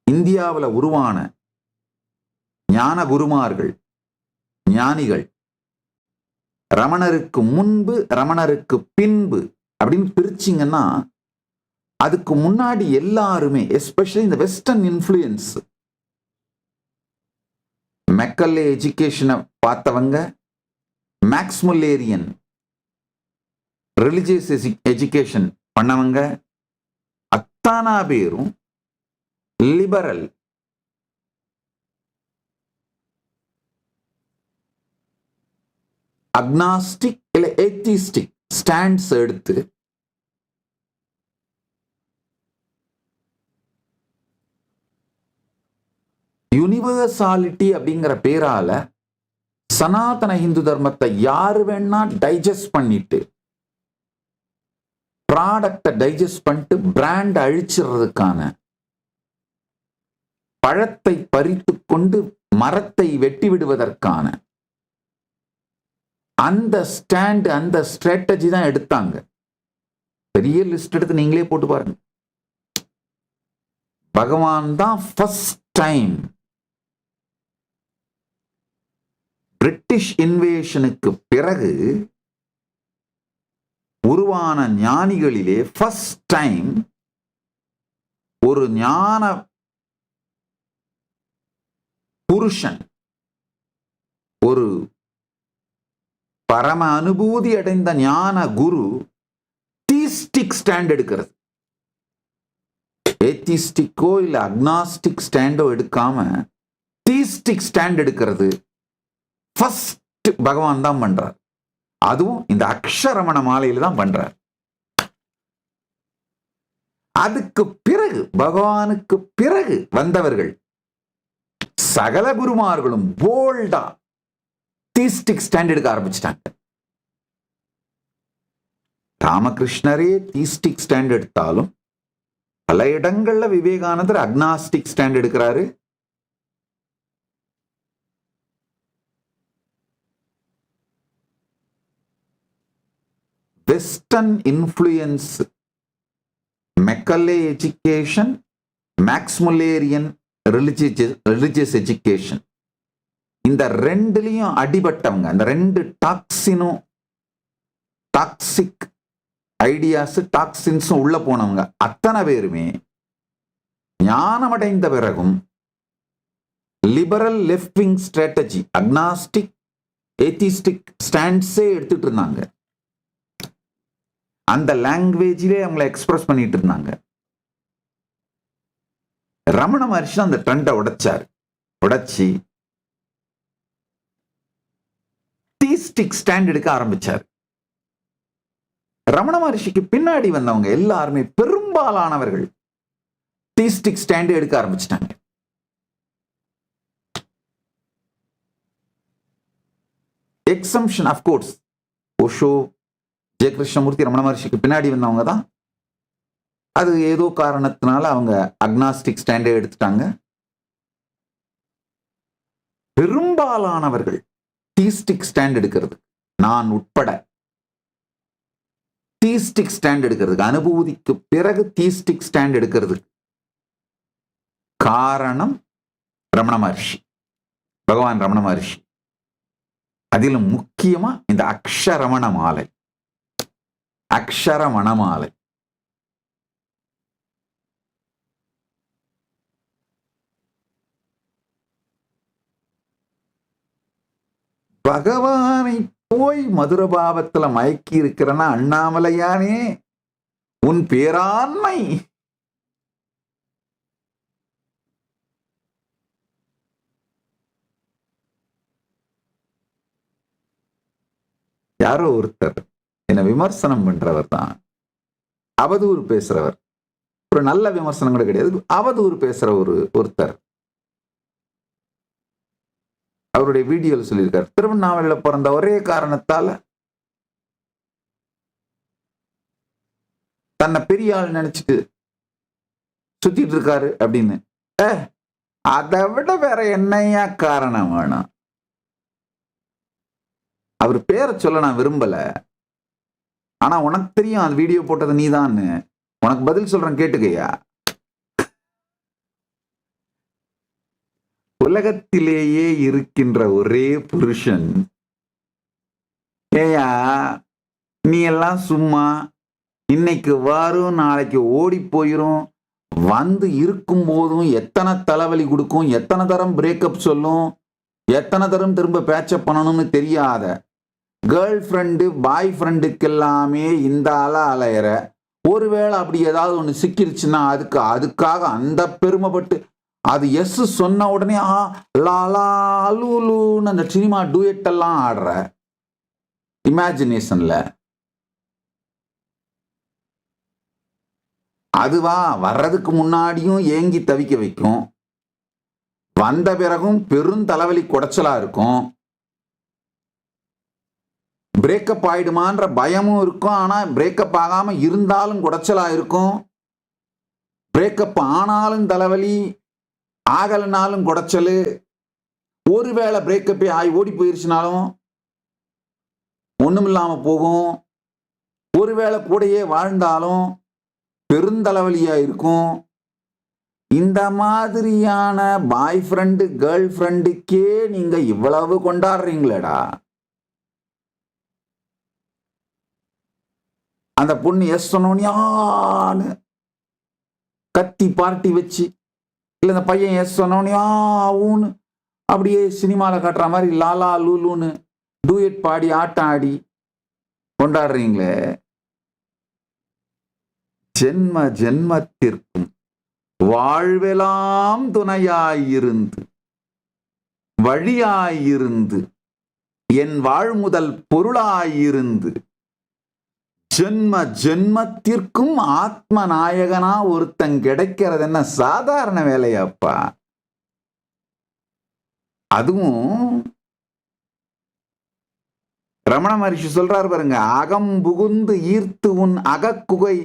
இந்தியாவில் உருவான ஞான குருமார்கள் ஞானிகள் ரமணருக்கு முன்பு ரமணருக்கு பின்பு அப்படின்னு பிரிச்சிங்கன்னா அதுக்கு முன்னாடி எல்லாருமே எஸ்பெஷலி இந்த வெஸ்டர்ன் இன்ஃப்ளூயன்ஸ் மெக்கல்லே எஜுகேஷனை பார்த்தவங்க, மேக்ஸ் முல்லேரியன் ரிலிஜியஸ் எஜுகேஷன் பண்ணவங்க அத்தானா பேரும் லிபரல் அக்னாஸ்டிக் இல்ல ஏத்திஸ்டிக் ஸ்டாண்ட்ஸ் எடுத்து யூனிவர்சாலிட்டி அப்படிங்கிற பேரால சனாதன இந்து தர்மத்தை யாரு வேணா டைஜஸ்ட் பண்ணிட்டு ப்ராடக்டை டைஜஸ்ட் பண்ணிட்டு பிராண்ட் அழிச்சிடுறதுக்கான பழத்தை பறித்து கொண்டு மரத்தை வெட்டி விடுவதற்கான அந்த ஸ்டாண்ட் அந்த ஸ்ட்ராட்டஜி தான் எடுத்தாங்க. பெரிய லிஸ்ட் எடுத்து நீங்களே போட்டு பாருங்க. பகவான் தான் ஃபர்ஸ்ட் டைம் பிரிட்டிஷ் இன்வேஷனுக்கு பிறகு உருவான ஞானிகளிலே ஃபர்ஸ்ட் டைம் ஒரு ஞான புருஷன் ஒரு பரம அனுபூதி அடைந்த ஞான குரு தீஸ்டிக் ஸ்டாண்ட் எடுக்கிறது, ஏத்திஸ்டிக்கோ இல்ல அக்னாஸ்டிக் ஸ்டாண்டோ எடுக்காம தீஸ்டிக் ஸ்டாண்ட் எடுக்கிறது ஃபர்ஸ்ட் பகவான் தான் பண்றார். அதுவும் இந்த அக்ஷரமண மாலையில தான் பண்றார். அதுக்கு பிறகு பகவானுக்கு பிறகு வந்தவர்கள் சகல குருமார்களும் போல்டா தீஸ்டிக் ஸ்டாண்ட் எடுக்க ஆரம்பிச்சிட்டாங்க. ராமகிருஷ்ணரே தீஸ்டிக் ஸ்டாண்ட் எடுத்தாலும் பல இடங்கள்ல விவேகானந்தர் அக்னாஸ்டிக் ஸ்டாண்ட் எடுக்கிறாரு. Western influence, Macaulay education, Max Mullerian religious education, இந்த ரெண்டுலயும் அடிபட்டவங்க, இந்த ரெண்டு டாக்ஸினும் டாக்ஸிக் ஐடியாஸ் டாக்ஸின்ஸ் உள்ள போனவங்க அத்தனை பேருமே ஞானமடைந்த பிறகும் liberal left wing strategy, agnostic atheistic ஸ்டாண்ட்ஸே எடுத்துட்டு இருந்தாங்க. அந்த லாங்குவேஜிலே அவங்களை எக்ஸ்பிரஸ் பண்ணிட்டு இருந்தாங்க. ரமண மகர்ஷி அந்த ட்ரெண்டை உடைச்சி தீஸ்டிக் ஸ்டாண்ட் எடுக்க ஆரம்பிச்சார். ரமண மகர்ஷிக்கு பின்னாடி வந்தவங்க எல்லாருமே பெரும்பாலானவர்கள் தீஸ்டிக் ஸ்டாண்ட் எடுக்க ஆரம்பிச்சிட்டாங்க. எக்ஸம்ஷன் ஆஃப் கோர்ஸ் ஓஷோ, ஜெய கிருஷ்ணமூர்த்தி ரமண மகர்ஷிக்கு பின்னாடி வந்தவங்க தான். அது ஏதோ காரணத்தினால அவங்க அக்னாஸ்டிக் ஸ்டாண்டே எடுத்துட்டாங்க. பெரும்பாலானவர்கள் தீஸ்டிக் ஸ்டாண்ட் எடுக்கிறது, நான் உட்பட தீஸ்டிக் ஸ்டாண்ட் எடுக்கிறதுக்கு, அனுபூதிக்கு பிறகு தீஸ்டிக் ஸ்டாண்ட் எடுக்கிறதுக்கு காரணம் ரமண மகர்ஷி, பகவான் ரமண மகர்ஷி. அதிலும் முக்கியமா இந்த அக்ஷரமண மாலை. அக்ஷரமண மாலை பகவானை போய் மதுரபாவத்துல மயக்கி இருக்கிறனா அண்ணாமலையானே உன் பேராண்மை. யாரோ ஒருத்தர் என்ன விமர்சனம் பண்றவர் தான், அவதூறு பேசுறவர், ஒரு நல்ல விமர்சனம் கூட கிடையாது, அவதூறு பேசுற ஒருத்தர் அவருடைய வீடியோவில் சொல்லியிருக்காரு, திருவண்ணாமலையில பிறந்த ஒரே காரணத்தால தன்னை பெரிய ஆள் நினைச்சிட்டு சுத்திட்டு இருக்காரு அப்படின்னு. அதை விட வேற என்னையா காரணம் வேணும்? அவர் பேரை சொல்ல நான் விரும்பல, ஆனா உனக்கு தெரியும் அந்த வீடியோ போட்டது நீதான்னு. உனக்கு பதில் சொல்றேன் கேட்டுக்கையா. உலகத்திலேயே இருக்கின்ற ஒரே புருஷன், ஏயா நீ எல்லாம் சும்மா இன்னைக்கு வரும் நாளைக்கு ஓடி போயிரும், வந்து இருக்கும் போதும் எத்தனை தலைவலி கொடுக்கும், எத்தனை தரம் பிரேக்கப் சொல்லும், எத்தனை தரம் திரும்ப பேச்சப் பண்ணணும்னு தெரியாத கேர்ள் ஃப்ரெண்டு பாய் ஃப்ரெண்டுக்கு எல்லாமே இந்த அலையிற. ஒருவேளை அப்படி ஏதாவது ஒன்று சிக்கிருச்சுன்னா அதுக்காக அந்த பெருமைப்பட்டு அது எஸ் சொன்ன உடனே லாலாலூன்னு அந்த சினிமா டூயட் எல்லாம் ஆடுற இமேஜினேஷன்ல. அதுவா வர்றதுக்கு முன்னாடியும் ஏங்கி தவிக்க வைக்கும், வந்த பிறகும் பெரும் தலைவலி குடைச்சலா இருக்கும், பிரேக்கப் ஆயிடுமான்ற பயமும் இருக்கும், ஆனா பிரேக்கப் ஆகாம இருந்தாலும் குடைச்சலா இருக்கும், பிரேக்கப் ஆனாலும் தலைவலி ஆகலனாலும் குடைச்சல், ஒருவேளை பிரேக்கப்பே ஆகி ஓடி போயிருச்சுனாலும் ஒண்ணும் இல்லாம போகும், ஒருவேளை கூடையே வாழ்ந்தாலும் பெருந்தலைவலியா இருக்கும். இந்த மாதிரியான பாய் ஃப்ரெண்டு கேர்ள் ஃப்ரெண்டுக்கே நீங்க இவ்வளவு கொண்டாடுறீங்களேடா. அந்த பொண்ணு எஸ் சொன்னோன்னு கத்தி பார்ட்டி வச்சு, இல்ல இந்த பையன் எஸ் சொன்னோன்னு அப்படியே சினிமாவில் காட்டுற மாதிரி லாலா லூலுன்னு டூயட் பாடி ஆட்டம் ஆடி கொண்டாடுறீங்களே. ஜென்ம ஜென்மத்திற்கும் வாழ்வெல்லாம் துணையாயிருந்து வழியாயிருந்து என் வாழ்முதல் பொருளாயிருந்து ஜென்ம ஜென்மத்திற்கும் ஆத்ம நாயகனா ஒருத்தன் கிடைக்கிறது என்ன சாதாரண வேலையாப்பா? அதுவும் ரமண மகரிஷி சொல்றாரு பாருங்க, அகம் புகுந்து ஈர்த்து உன் அகக்குகை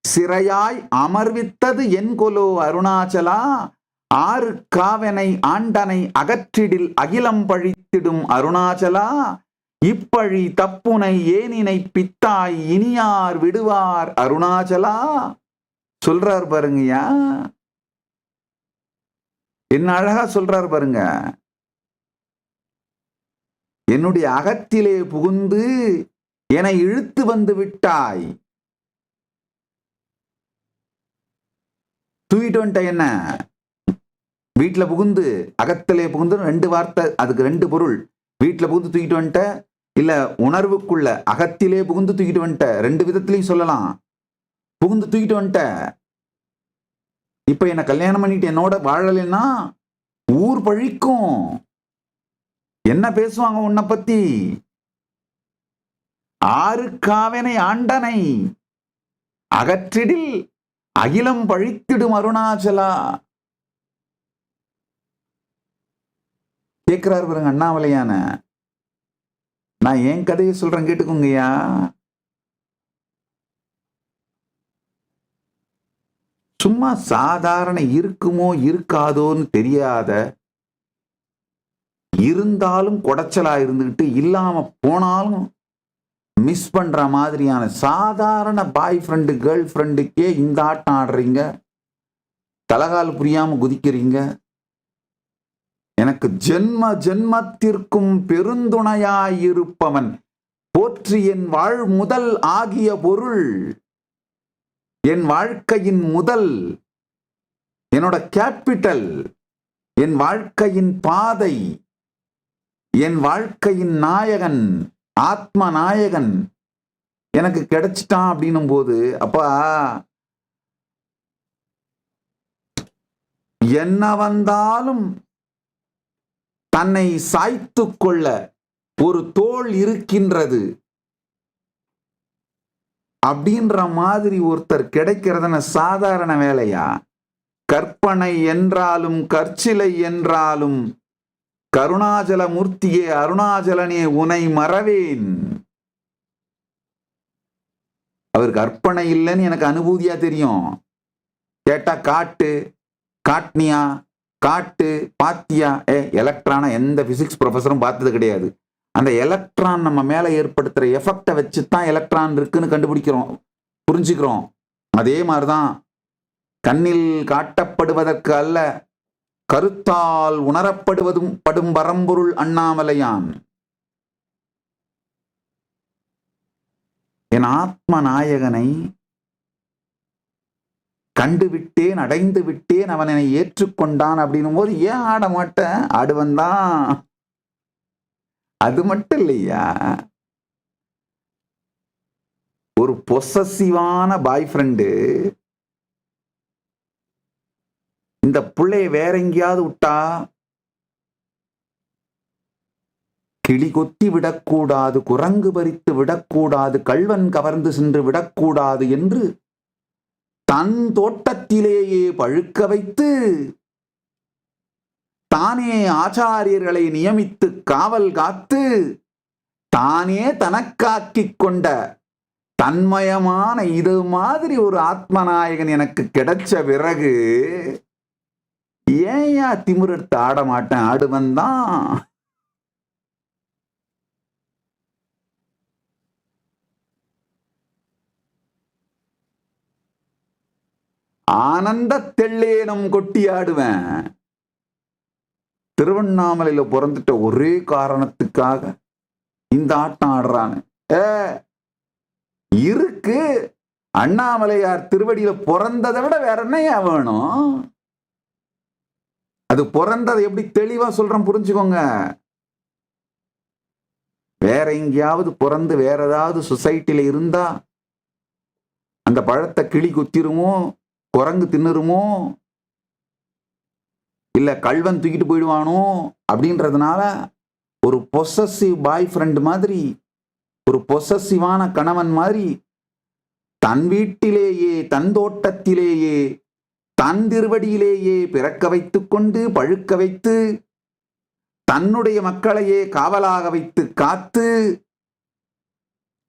சிறையாய் அமர்வித்தது என் கொலோ அருணாச்சலா, ஆறு காவனை ஆண்டனை அகற்றிடில் அகிலம் பழித்திடும் அருணாச்சலா, இப்பழி தப்புனை ஏனினை பித்தாய் இனியார் விடுவார் அருணாச்சலா. சொல்றார் பாருங்கய்யா, என்ன அழகா சொல்றார் பாருங்க. என்னுடைய அகத்திலே புகுந்து என்னை இழுத்து வந்து விட்டாய். தூக்கிட்டு வந்துட்ட என்ன? வீட்டுல புகுந்து அகத்திலே புகுந்து ரெண்டு வார்த்தை, அதுக்கு ரெண்டு பொருள். வீட்டுல புகுந்து தூக்கிட்டு வந்துட்ட, இல்ல உணர்வுக்குள்ள அகத்திலே புகுந்து தூக்கிட்டு வந்துட்ட, ரெண்டு விதத்திலையும் சொல்லலாம். புகுந்து தூக்கிட்டு வந்துட்ட. இப்ப என்ன கல்யாணம் பண்ணிட்டு என்னோட வாழலைன்னா ஊர் பழிக்கும். என்ன பேசுவாங்க உன்னை பத்தி? ஆறு காவனை ஆண்டனை அகற்றிடில் அகிலம் பழித்திடும் அருணாச்சலா. கேட்கிறார் பாருங்க அண்ணாமலையான. நான் என் கதையை சொல்றேன், கேட்டுக்கோங்கய்யா. சும்மா சாதாரண இருக்குமோ இருக்காதோன்னு தெரியாத, இருந்தாலும் குடைச்சலா இருந்துகிட்டு இல்லாம போனாலும் மிஸ் பண்ற மாதிரியான சாதாரண பாய் ஃப்ரெண்டு கேர்ள் ஃப்ரெண்டுக்கே இந்த ஆட்டம் ஆடுறீங்க, தலகால் புரியாம குதிக்கிறீங்க. எனக்கு ஜென்ம ஜென்மத்திற்கும் பெருந்துணையாயிருப்பவன் போற்றி என் வாழ் முதல் ஆகிய பொருள், என் வாழ்க்கையின் முதல், என்னோட கேபிட்டல், என் வாழ்க்கையின் பாதை, என் வாழ்க்கையின் நாயகன், ஆத்ம நாயகன் எனக்கு கிடைச்சிட்டான் அப்படின்னும் போது, அப்பா என்ன வந்தாலும் தன்னை சாய்த்து கொள்ள ஒரு தோள் இருக்கின்றது அப்படின்ற மாதிரி ஒருத்தர் கிடைக்கிறதுன சாதாரண வேலையா? கற்பனை என்றாலும் கற்சிலை என்றாலும் கருணாச்சல மூர்த்தியே அருணாச்சலனே உனை மறவேன். அவர் கற்பனை இல்லைன்னு எனக்கு அனுபூதியா தெரியும். கேட்டா காட்டு, காட்னியா, காட்டு, பாத்தியா? எலக்ட்ரான எந்த பிசிக்ஸ் ப்ரொஃபஸரும் பார்த்தது கிடையாது. அந்த எலக்ட்ரான் நம்ம மேல ஏற்படுத்துற எஃபெக்டை வச்சுதான் எலக்ட்ரான் இருக்குன்னு கண்டுபிடிக்கிறோம், புரிஞ்சுக்கிறோம். அதே மாதிரிதான் கண்ணில் காட்டப்படுவதற்கு அல்ல, கருத்தால் உணரப்படுவதும் படும் பரம்பொருள் அண்ணாமலையான். என் ஆத்ம நாயகனை கண்டுவிட்டேன், அடைந்து விட்டேன், அவன் என்னை ஏற்றுக்கொண்டான் அப்படின்னும் போது ஏன் ஆட மாட்டேன்? ஆடுவன் தான். அது மட்டும் இல்லையா, ஒரு பொசசிவான பாய் ஃப்ரெண்டு இந்த பிள்ளைய வேற எங்கேயாவது விட்டா கிளி கொத்தி விடக்கூடாது, குரங்கு பறித்து விடக்கூடாது, கள்வன் கவர்ந்து சென்று விடக்கூடாது என்று தன் தோட்டத்திலேயே பழுக்க வைத்து தானே ஆச்சாரியர்களை நியமித்து காவல் காத்து தானே தனக்காக்கிக் கொண்ட தன்மயமான இது மாதிரி ஒரு ஆத்மநாயகன் எனக்கு கிடைச்ச பிறகு ஏயா திமிரெடுத்து ஆட மாட்டேன்? ஆடுவன் தான். ஆனந்த தெள்ளேனம் கொட்டி ஆடுவேன். திருவண்ணாமலையில பிறந்துட்ட ஒரே காரணத்துக்காக இந்த ஆட்டம் ஆடுறானு இருக்கு. அண்ணாமலையார் திருவடியில பிறந்ததை விட வேற என்னையா வேணும்? அது பிறந்ததை எப்படி தெளிவா சொல்றேன் புரிஞ்சுக்கோங்க. வேற எங்கேயாவது பிறந்து வேற ஏதாவது சொசைட்டில இருந்தா அந்த பழத்தை கிளி குத்திருமோ, குரங்கு தின்னுருமோ, இல்ல கல்வன் தூக்கிட்டு போயிடுவானோ அப்படின்றதுனால ஒரு பொசசிவ் பாய் ஃப்ரெண்ட் மாதிரி, ஒரு பொசசிவான கணவன் மாதிரி தன் வீட்டிலேயே தன் தோட்டத்திலேயே தன் திருவடியிலேயே பிறக்க வைத்துக் கொண்டு பழுக்க வைத்து தன்னுடைய மக்களையே காவலாக வைத்து காத்து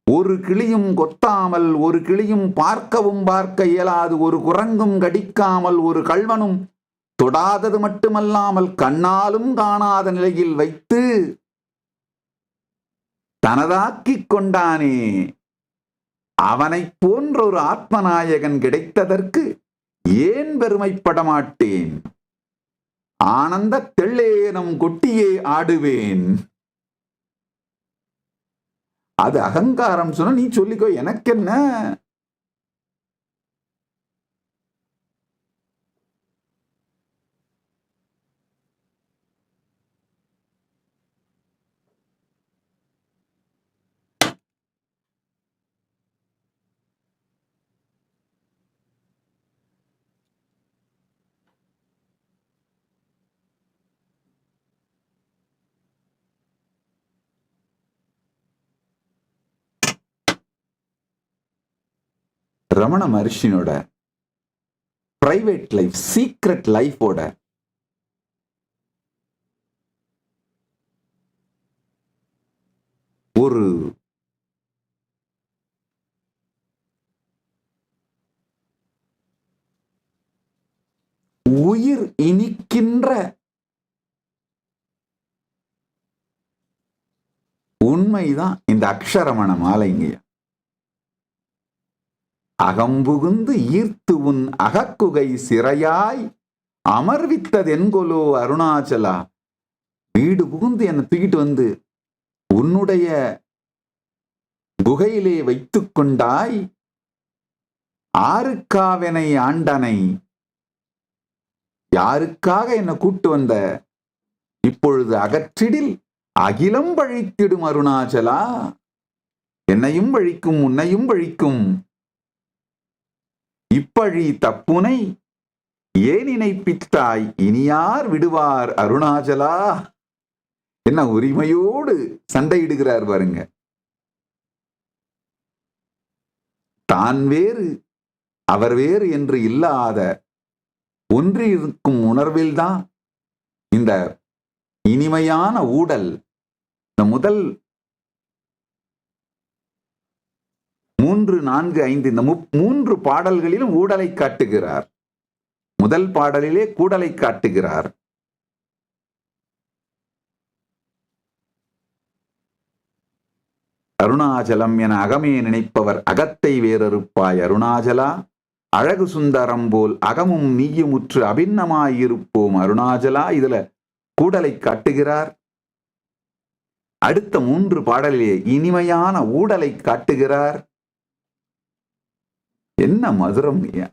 ஒரு கிளியும் கொத்தாமல், ஒரு கிளியும் பார்க்கவும் பார்க்க இயலாது, ஒரு குரங்கும் கடிக்காமல், ஒரு கள்வனும் தொடாதது மட்டுமல்லாமல் கண்ணாலும் காணாத நிலையில் வைத்து தனதாக்கிக் கொண்டானே, அவனைப் போன்ற ஒரு ஆத்மநாயகன் கிடைத்ததற்கு ஏன் பெருமைப்பட மாட்டேன்? ஆனந்த தெள்ளேனம் கொட்டியே ஆடுவேன். அது அகங்காரம் சொன்ன நீ சொல்லிக்கோ, எனக்கு என்ன? ரமண மகர்ஷியோட பிரைவேட் லைஃப், சீக்ரெட் லைஃபோட ஒரு உயிர் இனிக்கின்ற உண்மைதான் இந்த அக்ஷரமண மாலைங்க. அகம்புகுந்து ஈர்த்து உன் அகக்குகை சிறையாய் அமர்வித்ததென்கொலோ அருணாச்சலா. வீடு புகுந்து என்னை தூக்கிட்டு வந்து உன்னுடைய குகையிலே வைத்துக் கொண்டாய். ஆருக்காவெனை ஆண்டனை, யாருக்காக என்னை கூட்டு வந்த? இப்பொழுது அகற்றிடில் அகிலம் பழித்திடும் அருணாச்சலா. என்னையும் பழிக்கும் உன்னையும் பழிக்கும். இப்பழி தப்புனை ஏன் நினைப்பித்தாய், இனியார் விடுவார் அருணாச்சலா. என்ன உரிமையோடு சண்டையிடுகிறார் பாருங்க. தான் வேறு அவர் வேறு என்று இல்லாத ஒன்றிருக்கும் உணர்வில்தான் இந்த இனிமையான ஊடல். இந்த முதல் 3, 4, 5 இந்த 3 பாடல்களிலும் ஊடலை காட்டுகிறார். முதல் பாடலிலே கூடலை காட்டுகிறார். அருணாச்சலம் என அகமே நினைப்பவர் அகத்தை வேறறுப்பாய் அருணாச்சலா. அழகு சுந்தரம் போல் அகமும் நீயுமுற்று அபிண்ணமாயிருப்போம் அருணாச்சலா. இதுல கூடலை காட்டுகிறார். அடுத்த 3 பாடலிலே இனிமையான ஊடலை காட்டுகிறார். என்ன மதுரம் ஐயா!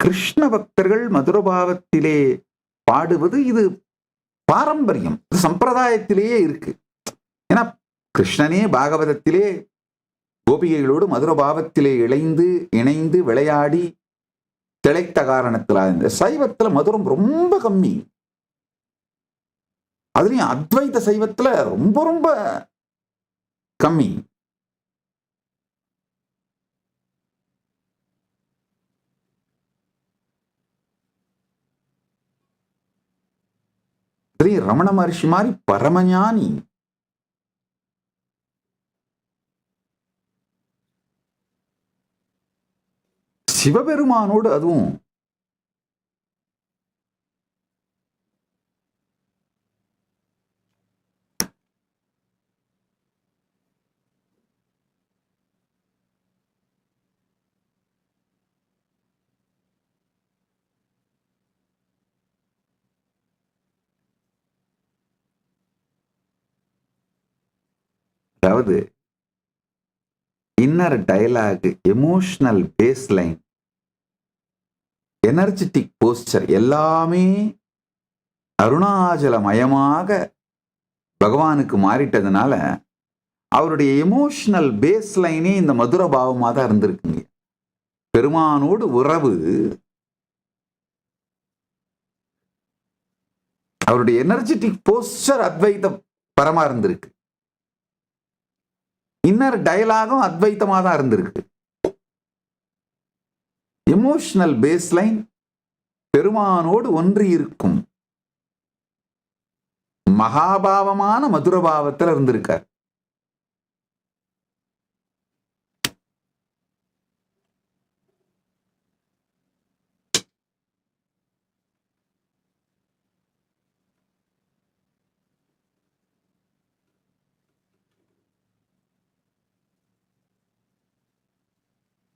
கிருஷ்ண பக்தர்கள் மதுரபாவத்திலே பாடுவது இது பாரம்பரியம், இது சம்பிரதாயத்திலேயே இருக்கு. ஏன்னா கிருஷ்ணனே பாகவதத்திலே கோபிகைகளோடு மதுரபாவத்திலே இணைந்து விளையாடி திளைத்த காரணத்தில் இந்த சைவத்துல மதுரம் ரொம்ப கம்மி. அதுலயும் அத்வைத சைவத்துல ரொம்ப ரொம்ப கம்மி. ரமண மகர்ஷி மாதிரி பரமஞானி. சிவபெருமானோடு அதுவும் அதாவது inner dialogue, emotional baseline, energetic posture எல்லாமே அருணாச்சலமயமாக பகவானுக்கு மாறிட்டதுனால அவருடைய எமோஷனல் பேஸ்லைனே இந்த மதுர பாவமாக தான் இருந்திருக்குங்க. பெருமானோடு உறவு, அவருடைய எனர்ஜெட்டிக் போஸ்டர் அத்வைத பரமா இருந்திருக்கு. இன்னர் டயலாகும் அத்வைத்தமா தான் இருந்திருக்கு. எமோஷனல் பேஸ்லைன் பெருமானோடு ஒன்றி இருக்கும் மகாபாவமான மதுரபாவத்தில் இருந்திருக்கார்.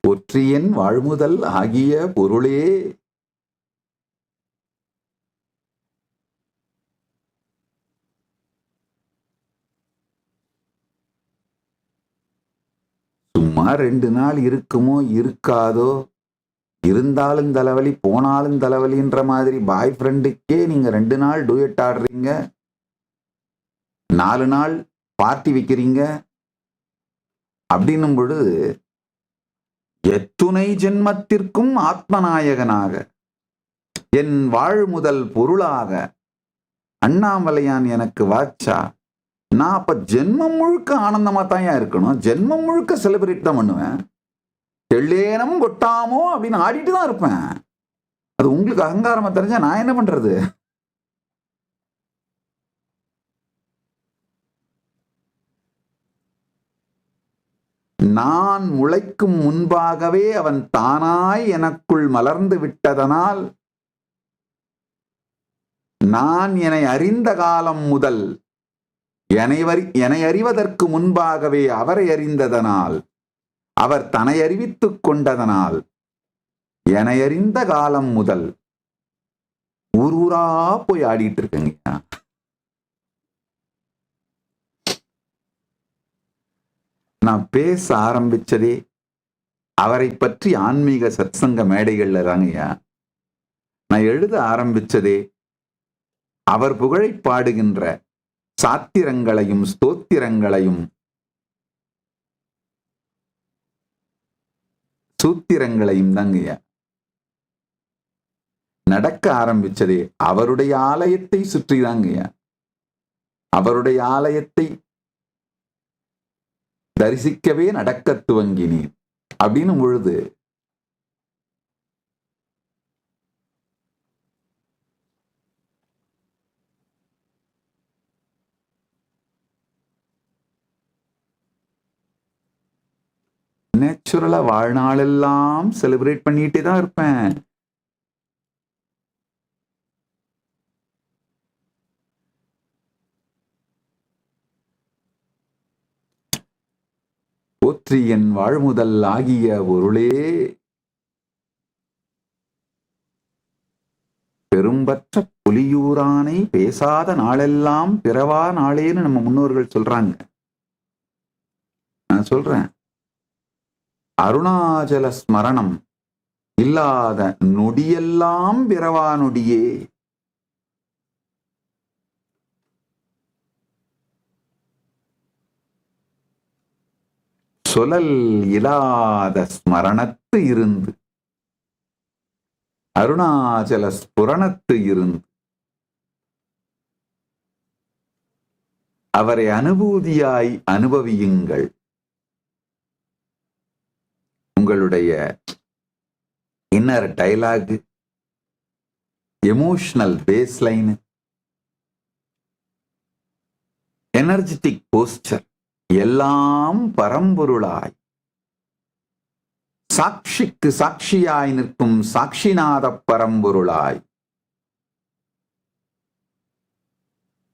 ஒற்றியன் வாழ்முதல் ஆகிய பொருளே சும்மா 2 நாள் இருக்குமோ இருக்காதோ, இருந்தாலும் தலைவலி போனாலும் தலைவலின்ற மாதிரி பாய் ஃப்ரெண்டுக்கே நீங்க 2 நாள் டூயட் ஆடுறீங்க, 4 நாள் பார்ட்டி வைக்கிறீங்க அப்படின்னும் பொழுது எத்துணை ஜென்மத்திற்கும் ஆத்மநாயகனாக என் வாழ்முதல் பொருளாக அண்ணாமலையான் எனக்கு வாச்சா, நான் அப்ப ஜென்மம் முழுக்க ஆனந்தமா தான் இருக்கணும், ஜென்மம் முழுக்க செலிப்ரேட் தான் பண்ணுவேன், தெள்ளேனம் கொட்டாமோ அப்படின்னு ஆடிட்டு தான் இருப்பேன். அது உங்களுக்கு அகங்காரமா தெரிஞ்சா நான் என்ன பண்றது? நான் முளைக்கும் முன்பாகவே அவன் தானாய் எனக்குள் மலர்ந்து விட்டதனால், நான் என்னை அறிந்த காலம் முதல் என்னை அறிவதற்கு முன்பாகவே அவரை அறிந்ததனால், அவர் தன்னை அறிவித்துக் கொண்டதனால், என்னை அறிந்த காலம் முதல் ஊர் ஊரா போய் ஆடிட்டு இருக்கேங்க. நான் பேச ஆரம்பிச்சதே அவரை பற்றி ஆன்மீக சத்சங்க மேடைகள்ல தாங்கய்யா. நான் எழுத ஆரம்பிச்சதே அவர் புகழை பாடுகின்ற சாத்திரங்களையும் ஸ்தோத்திரங்களையும் சூத்திரங்களையும் தாங்கய்யா. நடக்க ஆரம்பிச்சதே அவருடைய ஆலயத்தை சுற்றி தாங்கய்யா. அவருடைய ஆலயத்தை தரிசிக்கவே நடக்க துவங்கினேன் அப்படின்னு பொழுது நேச்சுரலா வாழ்நாளெல்லாம் செலிப்ரேட் பண்ணிட்டே தான் இருப்பேன். போற்றி என் வாழ்முதல் ஆகிய பொருளே, பெரும்பற்ற புலியூரானை பேசாத நாளெல்லாம் பிறவா நாளேன்னு நம்ம முன்னோர்கள் சொல்றாங்க. நான் சொல்றேன், அருணாச்சல ஸ்மரணம் இல்லாத நொடியெல்லாம் பிறவா நொடியே. சொலல் இல்லாத ஸ்மரணத்து இருந்து, அருணாச்சல ஸ்புரணத்து இருந்து அவரை அனுபூதியாய் அனுபவியுங்கள். உங்களுடைய inner dialogue, emotional baseline, energetic posture எல்லாம் பரம்பொருளாய் சாட்சிக்கு சாட்சியாய் நிற்கும் சாட்சிநாத பரம்பொருளாய்,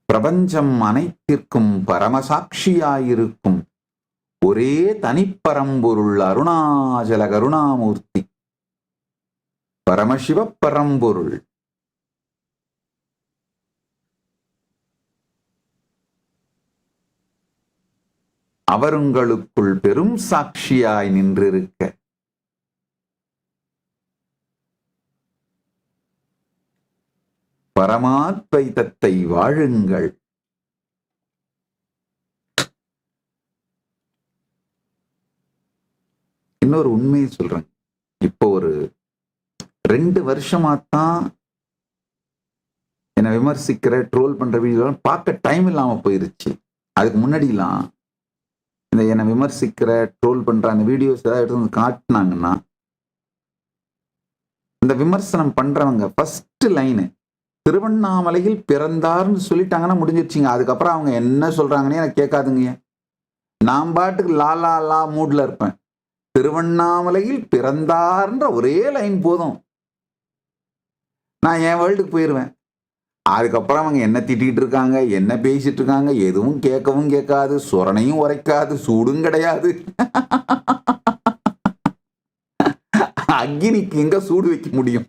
பிரபஞ்சம் அனைத்திற்கும் பரமசாட்சியாயிருக்கும் ஒரே தனிப்பரம்பொருள் அருணாச்சல கருணாமூர்த்தி பரமசிவ பரம்பொருள். அவர் உங்களுக்குள் பெரும் சாட்சியாய் நின்றிருக்க பரமாத்வைதத்தை வாழுங்கள். இன்னொரு உண்மையை சொல்றேன். இப்போ ஒரு 2 வருஷமாத்தான் என்னை விமர்சிக்கிற ட்ரோல் பண்ற வீடியோ பார்க்க டைம் இல்லாம போயிருச்சு. அதுக்கு முன்னாடிலாம் இந்த என்னை விமர்சிக்கிற ட்ரோல் பண்ற அந்த வீடியோஸ் ஏதாவது எடுத்து வந்து காட்டினாங்கன்னா இந்த விமர்சனம் பண்றவங்க ஃபர்ஸ்ட் லைனு திருவண்ணாமலையில் பிறந்தார்னு சொல்லிட்டாங்கன்னா முடிஞ்சிருச்சுங்க. அதுக்கப்புறம் அவங்க என்ன சொல்றாங்கன்னு எனக்கு கேட்காதுங்க. நான் பாட்டுக்கு லாலா லா மூட்ல இருப்பேன். திருவண்ணாமலையில் பிறந்தார்ன்ற ஒரே லைன் போதும், நான் என் வேர்ல்டுக்கு போயிடுவேன். அதுக்கப்புறம் அவங்க என்ன திட்டிகிட்டு இருக்காங்க, என்ன பேசிட்டு இருக்காங்க, எதுவும் கேட்கவும் கேட்காது, சொரணையும் உரைக்காது, சூடும் கிடையாது. அக்னிக்கு எங்க சூடு வைக்க முடியும்?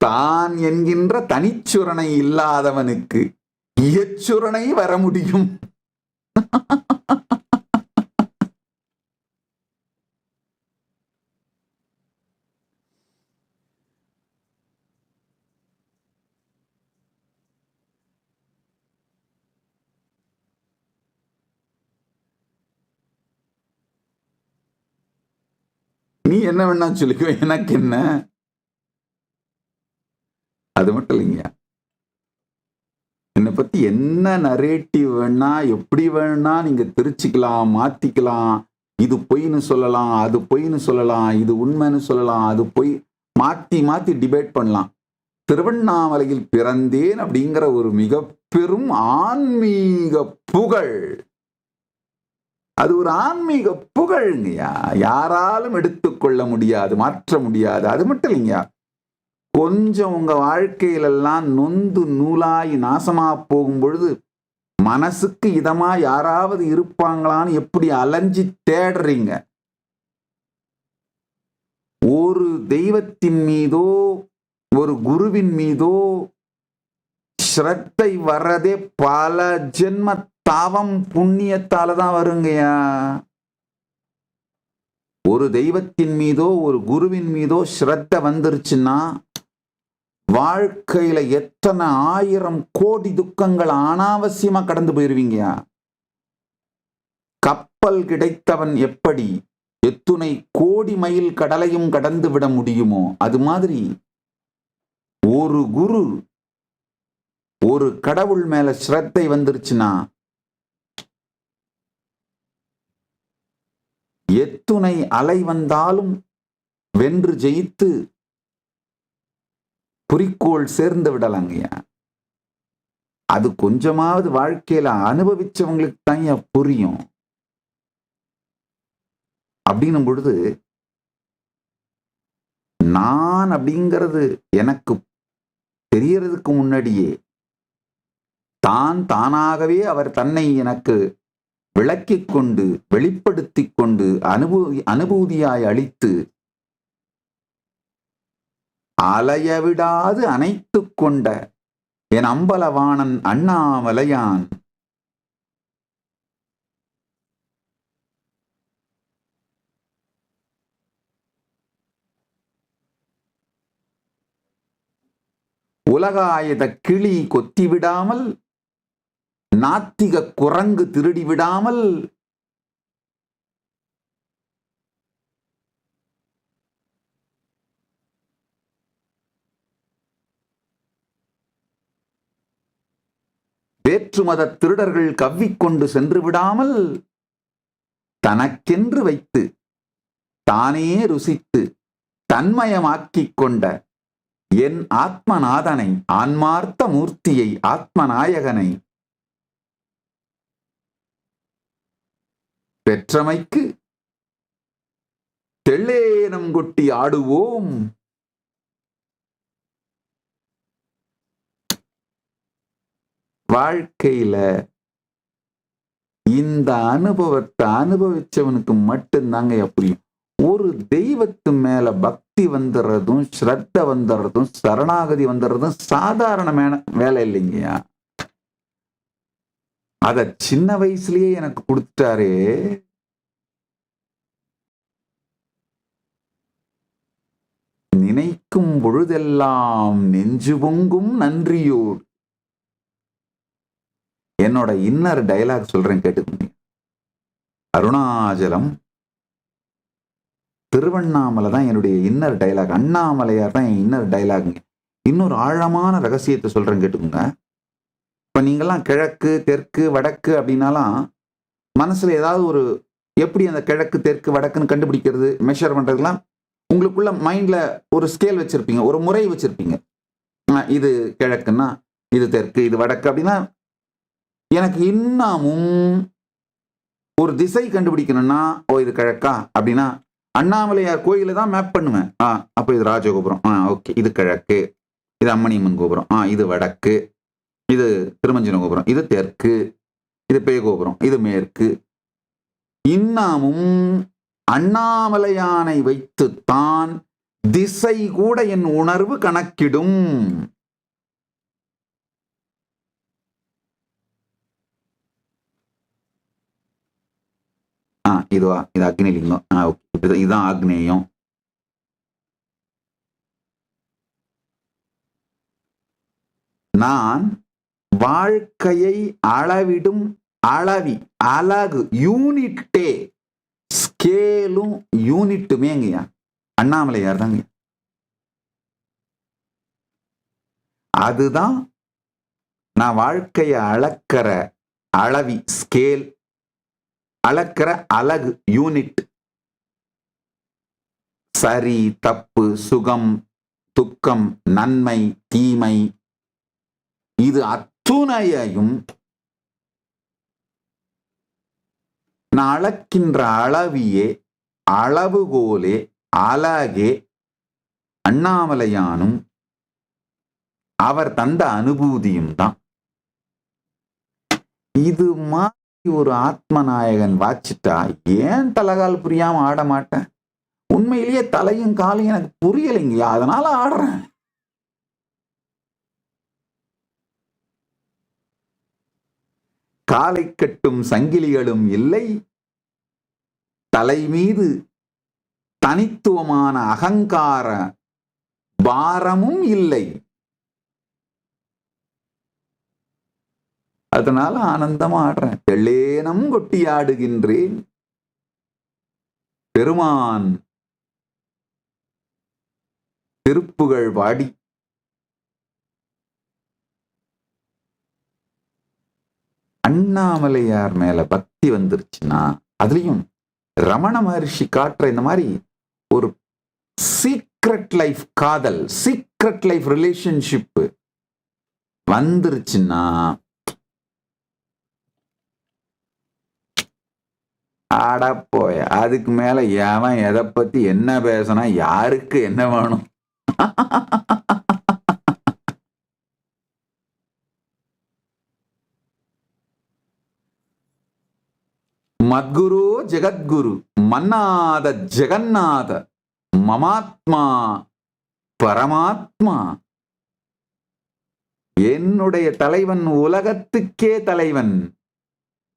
தான் என்கின்ற தனிச்சுரணை இல்லாதவனுக்கு எச்சுரணை வர முடியும். நீ என்ன வேணா சொல்லிக்கோ, எனக்கு என்ன? அது மட்டும் இல்லைங்க, என்னை பத்தி என்ன நரேட்டிவ் வேணா எப்படி வேணா நீங்க திருச்சிக்கலாம், மாத்திக்கலாம். இது பொய்ன்னு சொல்லலாம், அது பொய்ன்னு சொல்லலாம், இது உண்மைன்னு சொல்லலாம், அது பொய், மாத்தி மாத்தி டிபேட் பண்ணலாம். திருவண்ணாமலையில் பிறந்தேன் அப்படிங்கிற ஒரு மிக பெரும் ஆன்மீக புகழ், அது ஒரு ஆன்மீக புகழ்ங்கய்யா. யாராலும் எடுத்துக்கொள்ள முடியாது, மாற்ற முடியாது. அது மட்டும் இல்லைங்கய்யா, கொஞ்சம் உங்க வாழ்க்கையிலெல்லாம் நொந்து நூலாய் நாசமா போகும் பொழுது மனசுக்கு இதமா யாராவது இருப்பாங்களான்னு எப்படி அலைஞ்சி தேடுறீங்க. ஒரு தெய்வத்தின் மீதோ ஒரு குருவின் மீதோ ஸ்ரத்தை வர்றதே பல ஜென்ம தாவம் புண்ணியத்தால தான் வருங்கய்யா. ஒரு தெய்வத்தின் மீதோ ஒரு குருவின் மீதோ ஸ்ரத்த வந்துருச்சுன்னா வாழ்க்கையில எத்தனை 1000 கோடி துக்கங்கள் அனாவசியமா கடந்து போயிருவீங்க. கப்பல் கிடைத்தவன் எப்படி எத்துணை கோடி மைல் கடலையும் கடந்து விட முடியுமோ, அது மாதிரி ஒரு குரு ஒரு கடவுள் மேல ஸ்ரத்தை வந்துருச்சுன்னா எத்துணை அலை வந்தாலும் வென்று ஜெயித்து குறிக்கோள் சேர்ந்து விடலாங்கய்யா. அது கொஞ்சமாவது வாழ்க்கையில அனுபவிச்சவங்களுக்கு தான் புரியும். அப்படின்னும் பொழுது நான் அப்படிங்கிறது எனக்கு தெரியறதுக்கு முன்னாடியே தானாகவே அவர் தன்னை எனக்கு விளக்கிக் கொண்டு வெளிப்படுத்தி கொண்டு அனுபூதியாய் அளித்து அலைய விடாது அணைத்துக் கொண்ட என் அம்பலவாணன் அண்ணாமலையான் உலகாயத கிளி கொத்தி விடாமல், நாத்திக குரங்கு திருடி விடாமல், வேற்றுமத திருடர்கள் கவ்விக்கொண்டு சென்று விடாமல், தனக்கென்று வைத்து தானே ருசித்து தன்மயமாக்கிக் கொண்ட என் ஆத்மநாதனை, ஆன்மார்த்த மூர்த்தியை, ஆத்மநாயகனை பெற்றமைக்கு தெள்ளேனம் கொட்டி ஆடுவோம். வாழ்க்கையில இந்த அனுபவத்தை அனுபவிச்சவனுக்கு மட்டும்தாங்க புரியும். ஒரு தெய்வத்து மேல பக்தி பக்தி வந்துடுறதும் ஸ்ரத்த வந்துடுறதும் சரணாகதி வந்துடுறதும் சாதாரணமான வேலை இல்லைங்கய்யா. அத சின்ன வயசுலயே எனக்கு கொடுத்துட்டாரே. நினைக்கும் பொழுதெல்லாம் நெஞ்சு பொங்கும் நன்றியோடு. என்னோட இன்னர் டயலாக் சொல்றேன், கேட்டுக்கோங்க. அருணாச்சலம் திருவண்ணாமலை தான் என்னுடைய இன்னர் டயலாக், அண்ணாமலையார் தான் என் இன்னர் டயலாகுங்க. இன்னொரு ஆழமான ரகசியத்தை சொல்றேன், கேட்டுக்கோங்க. இப்ப நீங்கெல்லாம் கிழக்கு தெற்கு வடக்கு அப்படின்னாலாம் மனசுல ஏதாவது ஒரு எப்படி அந்த கிழக்கு தெற்கு வடக்குன்னு கண்டுபிடிக்கிறது, மெஷர் பண்றதுலாம் உங்களுக்குள்ள மைண்ட்ல ஒரு ஸ்கேல் வச்சிருப்பீங்க, ஒரு முறை வச்சிருப்பீங்க. இது கிழக்குன்னா இது தெற்கு, இது வடக்கு அப்படின்னா. எனக்கு இன்னமும் ஒரு திசை கண்டுபிடிக்கணும்னா, ஓ இது கிழக்கா அப்படின்னா அண்ணாமலையார் கோயில தான் மேப் பண்ணுவேன். அப்ப இது ராஜகோபுரம், ஓகே இது கிழக்கு, இது அம்மணியம்மன் கோபுரம், இது வடக்கு, இது திருமஞ்சன கோபுரம், இது தெற்கு, இது பேகோபுரம், இது மேற்கு. இன்னமும் அண்ணாமலையானை வைத்துத்தான் திசை கூட என் உணர்வு கணக்கிடும். இதுவா, இது அக்னிலிங்கம், இதுதான் ஆக்னேயம். நான் வாழ்க்கையை அளவிடும் அளவி, அழகு, யூனிட்டே, ஸ்கேலும் யூனிட்டுமேங்கய்யா அண்ணாமலையார் தாங்க. அதுதான் நான் வாழ்க்கையை அளக்கிற அளவி, ஸ்கேல், அளக்கிற அழகு, யூனிட். சரி தப்பு, சுகம் துக்கம், நன்மை தீமை, இது அத்துணையையும் நான் அளக்கின்ற அளவியே, அளவுகோலே, அழகே அண்ணாமலையானும் அவர் தந்த அனுபூதியும் தான். இது மாதிரி ஒரு ஆத்மநாயகன் வாச்சிட்டா ஏன் தலைகால் புரியாம ஆட மாட்டேன்? உண்மையிலேயே தலையும் காலையும் எனக்கு புரியலைங்கயா, அதனால ஆடுறேன். காலை கட்டும் சங்கிலிகளும் இல்லை, தலை மீது தனித்துவமான அகங்கார பாரமும் இல்லை. அதனால ஆனந்தமா ஆடுறேன். தெள்ளேனம் கொட்டி ஆடுகின்றேன். பெருமான் திருப்புகழ் பாடி அண்ணாமலையார் மேல பக்தி வந்துருச்சுன்னா, அதுலயும் ரமண மகர்ஷி காட்டுற இந்த மாதிரி ஒரு சீக்ரெட் லைஃப் காதல், சீக்ரெட் லைஃப் ரிலேஷன்ஷிப் வந்துருச்சுன்னா, ஆடா போய அதுக்கு மேல எவன் எதை பத்தி என்ன பேசினா யாருக்கு என்ன வேணும்? மத்குரு ஜெகத்குரு மன்னாத ஜெகநாத மமாத்மா பரமாத்மா. என்னுடைய தலைவன் உலகத்துக்கே தலைவன்,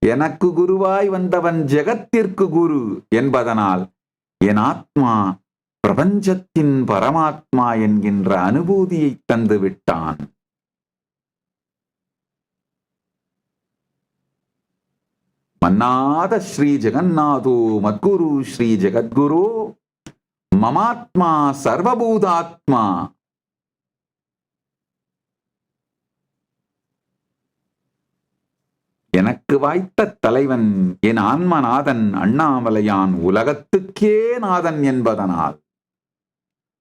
எனக்கு குருவாய் வந்தவன் ஜெகத்திற்கு குரு என்பதனால் என் ஆத்மா பிரபஞ்சத்தின் பரமாத்மா என்கின்ற அனுபூதியை தந்து விட்டான். மன்னாத ஸ்ரீ ஜெகநாதோ மத்குரு ஸ்ரீ ஜெகத்குரு மமாத்மா சர்வபூதாத்மா. எனக்கு வாய்த்த தலைவன் என் ஆன்மநாதன் அண்ணாமலையான் உலகத்துக்கே நாதன் என்பதனால்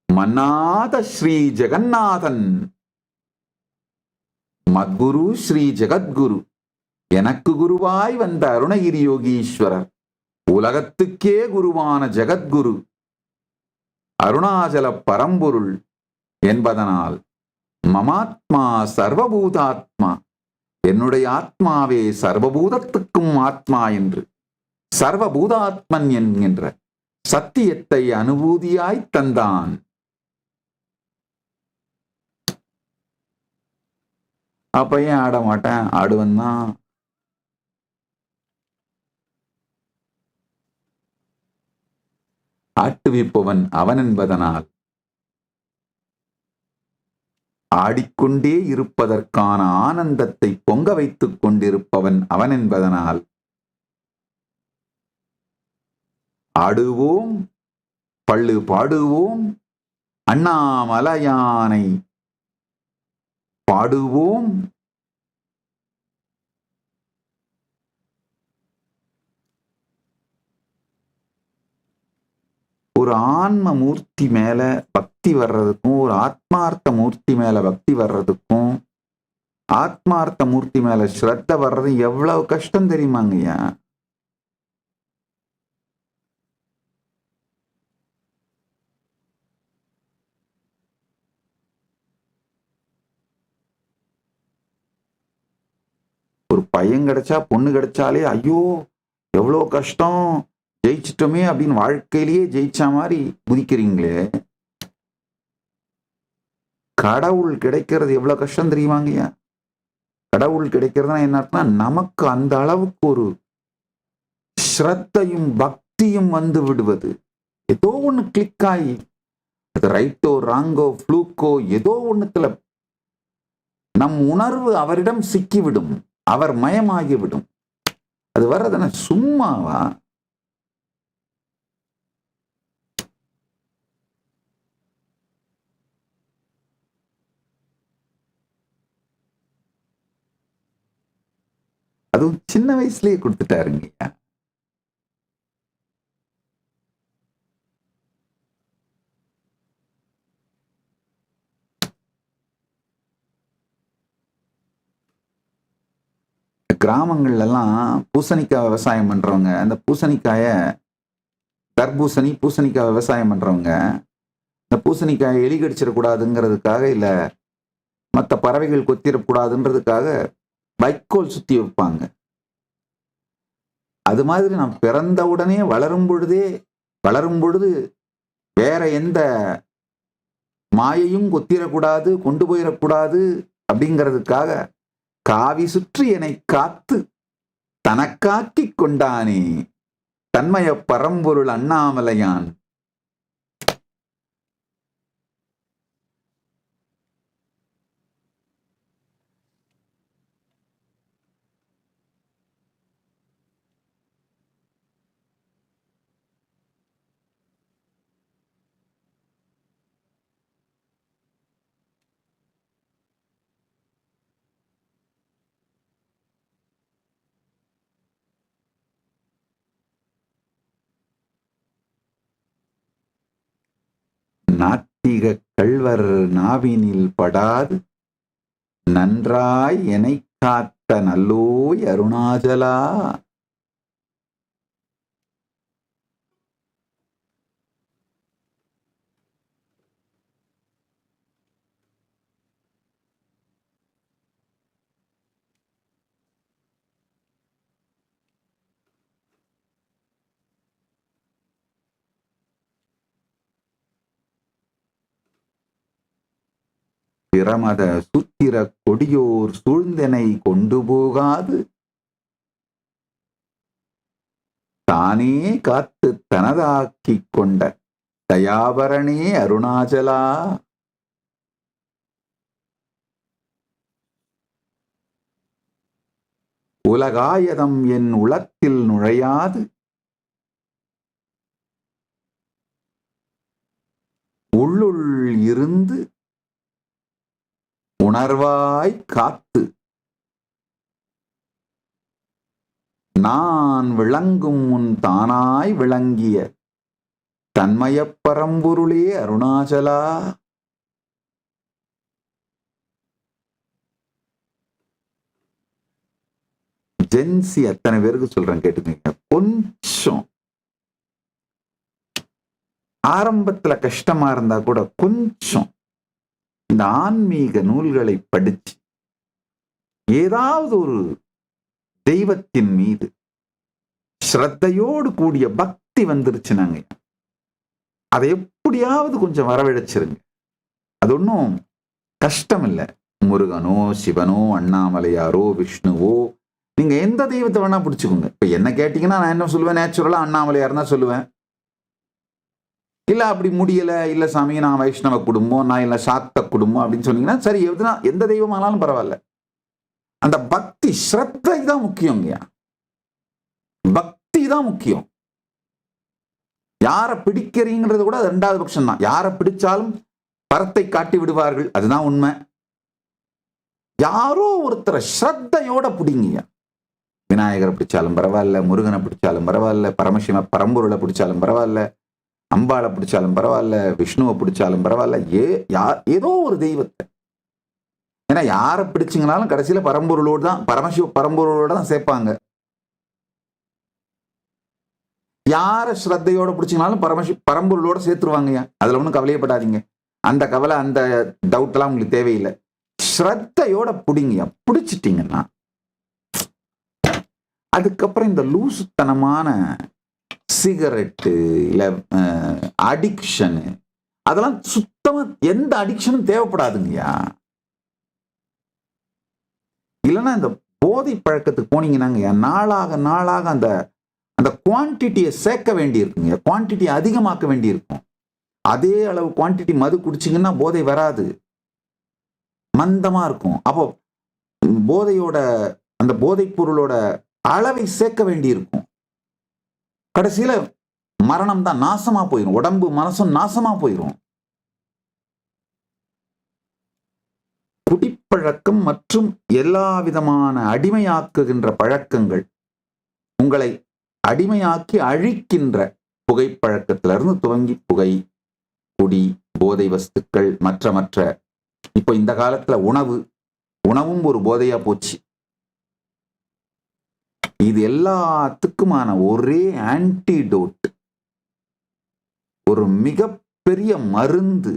மன்னாத ஸ்ரீ ஜெகநாதன் மத்குரு ஸ்ரீ ஜெகத்குரு எனக்கு குருவாய் வந்த அருணகிரி யோகீஸ்வரர் உலகத்துக்கே குருவான ஜெகத்குரு அருணாச்சல பரம்பொருள் என்பதனால் மமாத்மா சர்வபூதாத்மா, என்னுடைய ஆத்மாவே சர்வபூதத்துக்கும் ஆத்மா என்று சர்வபூதாத்மன் என்கின்ற சத்தியத்தை அனுபூதியாய் தந்தான் அப்ப ஏன் ஆட மாட்டேன்? ஆடுவன் தான். ஆட்டுவிப்பவன் அவன் என்பதனால் ஆடிக்கொண்டே இருப்பதற்கான ஆனந்தத்தை பொங்க வைத்துக் கொண்டிருப்பவன் அவன் என்பதனால் ஆடுவோம், பள்ளு பாடுவோம், அண்ணாமலையானை பாடுவோம். ஒரு ஆன்ம மூர்த்தி மேல பக்தி வர்றதுக்கும், ஒரு ஆத்மார்த்த மூர்த்தி மேல பக்தி வர்றதுக்கும், ஆத்மார்த்த மூர்த்தி மேல ஸ்ரத்த வர்றது எவ்வளவு கஷ்டம் தெரியுமாங்கய்யா? ஒரு பையன் கிடைச்சா பொண்ணு கிடைச்சாலே ஐயோ எவ்வளோ கஷ்டம், ஜெயிச்சிட்டோமே அப்படின்னு வாழ்க்கையிலேயே ஜெயிச்ச மாதிரி குதிக்கிறீங்களே. கடவுள் கிடைக்கிறது எவ்வளவு கஷ்டம் தெரியுமாங்கய்யா? கடவுள் கிடைக்கிறதுனா என்ன அர்த்தம்? நமக்கு அந்த அளவுக்கு ஒரு ஸ்ரத்தையும் பக்தியும் வந்து விடுவது. ஏதோ ஒண்ணு கிளிக் ஆகி, அது ரைட்டோ ராங்கோ ஃப்ளூக்கோ ஏதோ ஒண்ணுத்துல நம் உணர்வு அவரிடம் சிக்கிவிடும், அவர் மயமாகிவிடும். அது வர்றதுன்னா சும்மாவா? அதுவும் சின்ன வயசுலயே கொடுத்துட்டாருங்கய்யா. கிராமங்கள்ல எல்லாம் பூசணிக்காய் விவசாயம் பண்றவங்க, அந்த பூசணிக்காய தர்பூசணி பூசணிக்காய் விவசாயம் பண்றவங்க இந்த பூசணிக்காயை எலி கடிச்சிடக்கூடாதுங்கிறதுக்காக, இல்ல மற்ற பறவைகள் கொத்திடக்கூடாதுன்றதுக்காக வைக்கோல் சுத்தி வைப்பாங்க. அது மாதிரி நான் பிறந்த உடனே வளரும் பொழுது வேற எந்த மாயையும் கொத்திடக்கூடாது, கொண்டு போயிடக்கூடாது அப்படிங்கிறதுக்காக காவி சுற்றி என்னை காத்து தனக்காக்கிக் கொண்டானே தன்மய பரம்பொருள் அண்ணாமலையான். நாத்திக கள்வர் நாவினில் படாது நன்றாய் எனை காத்த நல்லோய் அருணாச்சலா. பிரமத சுத்திர கொடியோர் சூழ்ந்தனை கொண்டு போகாது தானே காத்து தனதாக்கிக் கொண்ட தயாபரணே அருணாச்சலா. உலகாயதம் என் உளத்தில் நுழையாது உள்ளுள் இருந்து உணர்வாய் காத்து நான் விளங்கும் முன் தானாய் விளங்கிய தன்மயப் பரம்பொருளே அருணாச்சலா. ஜென்சி அத்தனை பேருக்கு சொல்றேன், கேட்டுக்கீங்க. கொஞ்சம் ஆரம்பத்துல கஷ்டமா இருந்தா கூட கொஞ்சம் இந்த ஆன்மீக நூல்களை படிச்சு ஏதாவது ஒரு தெய்வத்தின் மீது ஸ்ரத்தையோடு கூடிய பக்தி வந்துருச்சுனாங்க, அதை எப்படியாவது கொஞ்சம் வரவழைச்சிருங்க. அது ஒன்றும் கஷ்டம் இல்லை. முருகனோ, சிவனோ, அண்ணாமலையாரோ, விஷ்ணுவோ, நீங்க எந்த தெய்வத்தை வேணா பிடிச்சுக்கோங்க. இப்ப என்ன கேட்டீங்கன்னா நான் என்ன சொல்லுவேன், நேச்சுரலா அண்ணாமலையார் தான் சொல்லுவேன். இல்ல அப்படி முடியல, இல்ல சாமி நான் வைஷ்ணவ குடும்பம், நான் இல்ல சாக்த குடும்பம் அப்படின்னு சொன்னீங்கன்னா சரி, எந்த தெய்வமானாலும் பரவாயில்ல. அந்த பக்தி ஸ்ரத்தை தான் முக்கியங்கய்யா. பக்தி தான் முக்கியம். யாரை பிடிக்கிறீங்கிறது கூட ரெண்டாவது பட்சம் தான். யாரை பிடிச்சாலும் பரத்தை காட்டி விடுவார்கள், அதுதான் உண்மை. யாரோ ஒருத்தரை ஸ்ரத்தையோட பிடிங்க. விநாயகரை பிடிச்சாலும் பரவாயில்ல, முருகனை பிடிச்சாலும் பரவாயில்ல, பரமசிவ பரம்பொருளை பிடிச்சாலும் பரவாயில்ல, அம்பாளை பிடிச்சாலும் பரவாயில்ல, விஷ்ணுவை பிடிச்சாலும் பரவாயில்ல, ஏதோ ஒரு தெய்வத்தை. ஏன்னா யாரை பிடிச்சிங்கனாலும் கடைசியில பரம்பொருளோடு தான், பரமசிவ பரம்பொருளோட தான் சேர்ப்பாங்க. யார ஸ்ரத்தையோட பிடிச்சிங்கனாலும் பரம்பொருளோட சேர்த்துருவாங்க. அதுல ஒன்றும் கவலையப்படாதீங்க. அந்த கவலை, அந்த டவுட் எல்லாம் உங்களுக்கு தேவையில்லை. ஸ்ரத்தையோட பிடிங்க. பிடிச்சிட்டீங்கன்னா அதுக்கப்புறம் இந்த லூசுத்தனமான சிகரெட்டு இல்ல அடிக்ஷனு, அதெல்லாம் சுத்தமா எந்த அடிக்ஷனும் தேவைப்படாதுங்கய்யா. இல்லைன்னா இந்த போதை பழக்கத்துக்கு போனீங்கன்னாங்க நாளாக நாளாக அந்த அந்த குவான்டிட்டியை சேர்க்க வேண்டி இருக்குங்க. குவான்டிட்டி அதிகமாக்க வேண்டி இருக்கும். அதே அளவு குவான்டிட்டி மது குடிச்சிங்கன்னா போதை வராது, மந்தமா இருக்கும். அப்போ போதையோட அந்த போதைப் பொருளோட அளவை சேர்க்க வேண்டி இருக்கும். கடைசியில மரணம் தான், நாசமா போயிடும். உடம்பு மனசும் நாசமா போயிடும். குடிப்பழக்கம் மற்றும் எல்லா விதமான அடிமையாக்குகின்ற பழக்கங்கள், உங்களை அடிமையாக்கி அழிக்கின்ற புகைப்பழக்கத்திலிருந்து துவங்கி புகை, குடி, போதை வஸ்துக்கள், மற்ற இப்போ இந்த காலத்துல உணவும் ஒரு போதையா போச்சு. இது எல்லாத்துக்குமான ஒரே ஆன்டிடோட், ஒரு மிகப்பெரிய மருந்து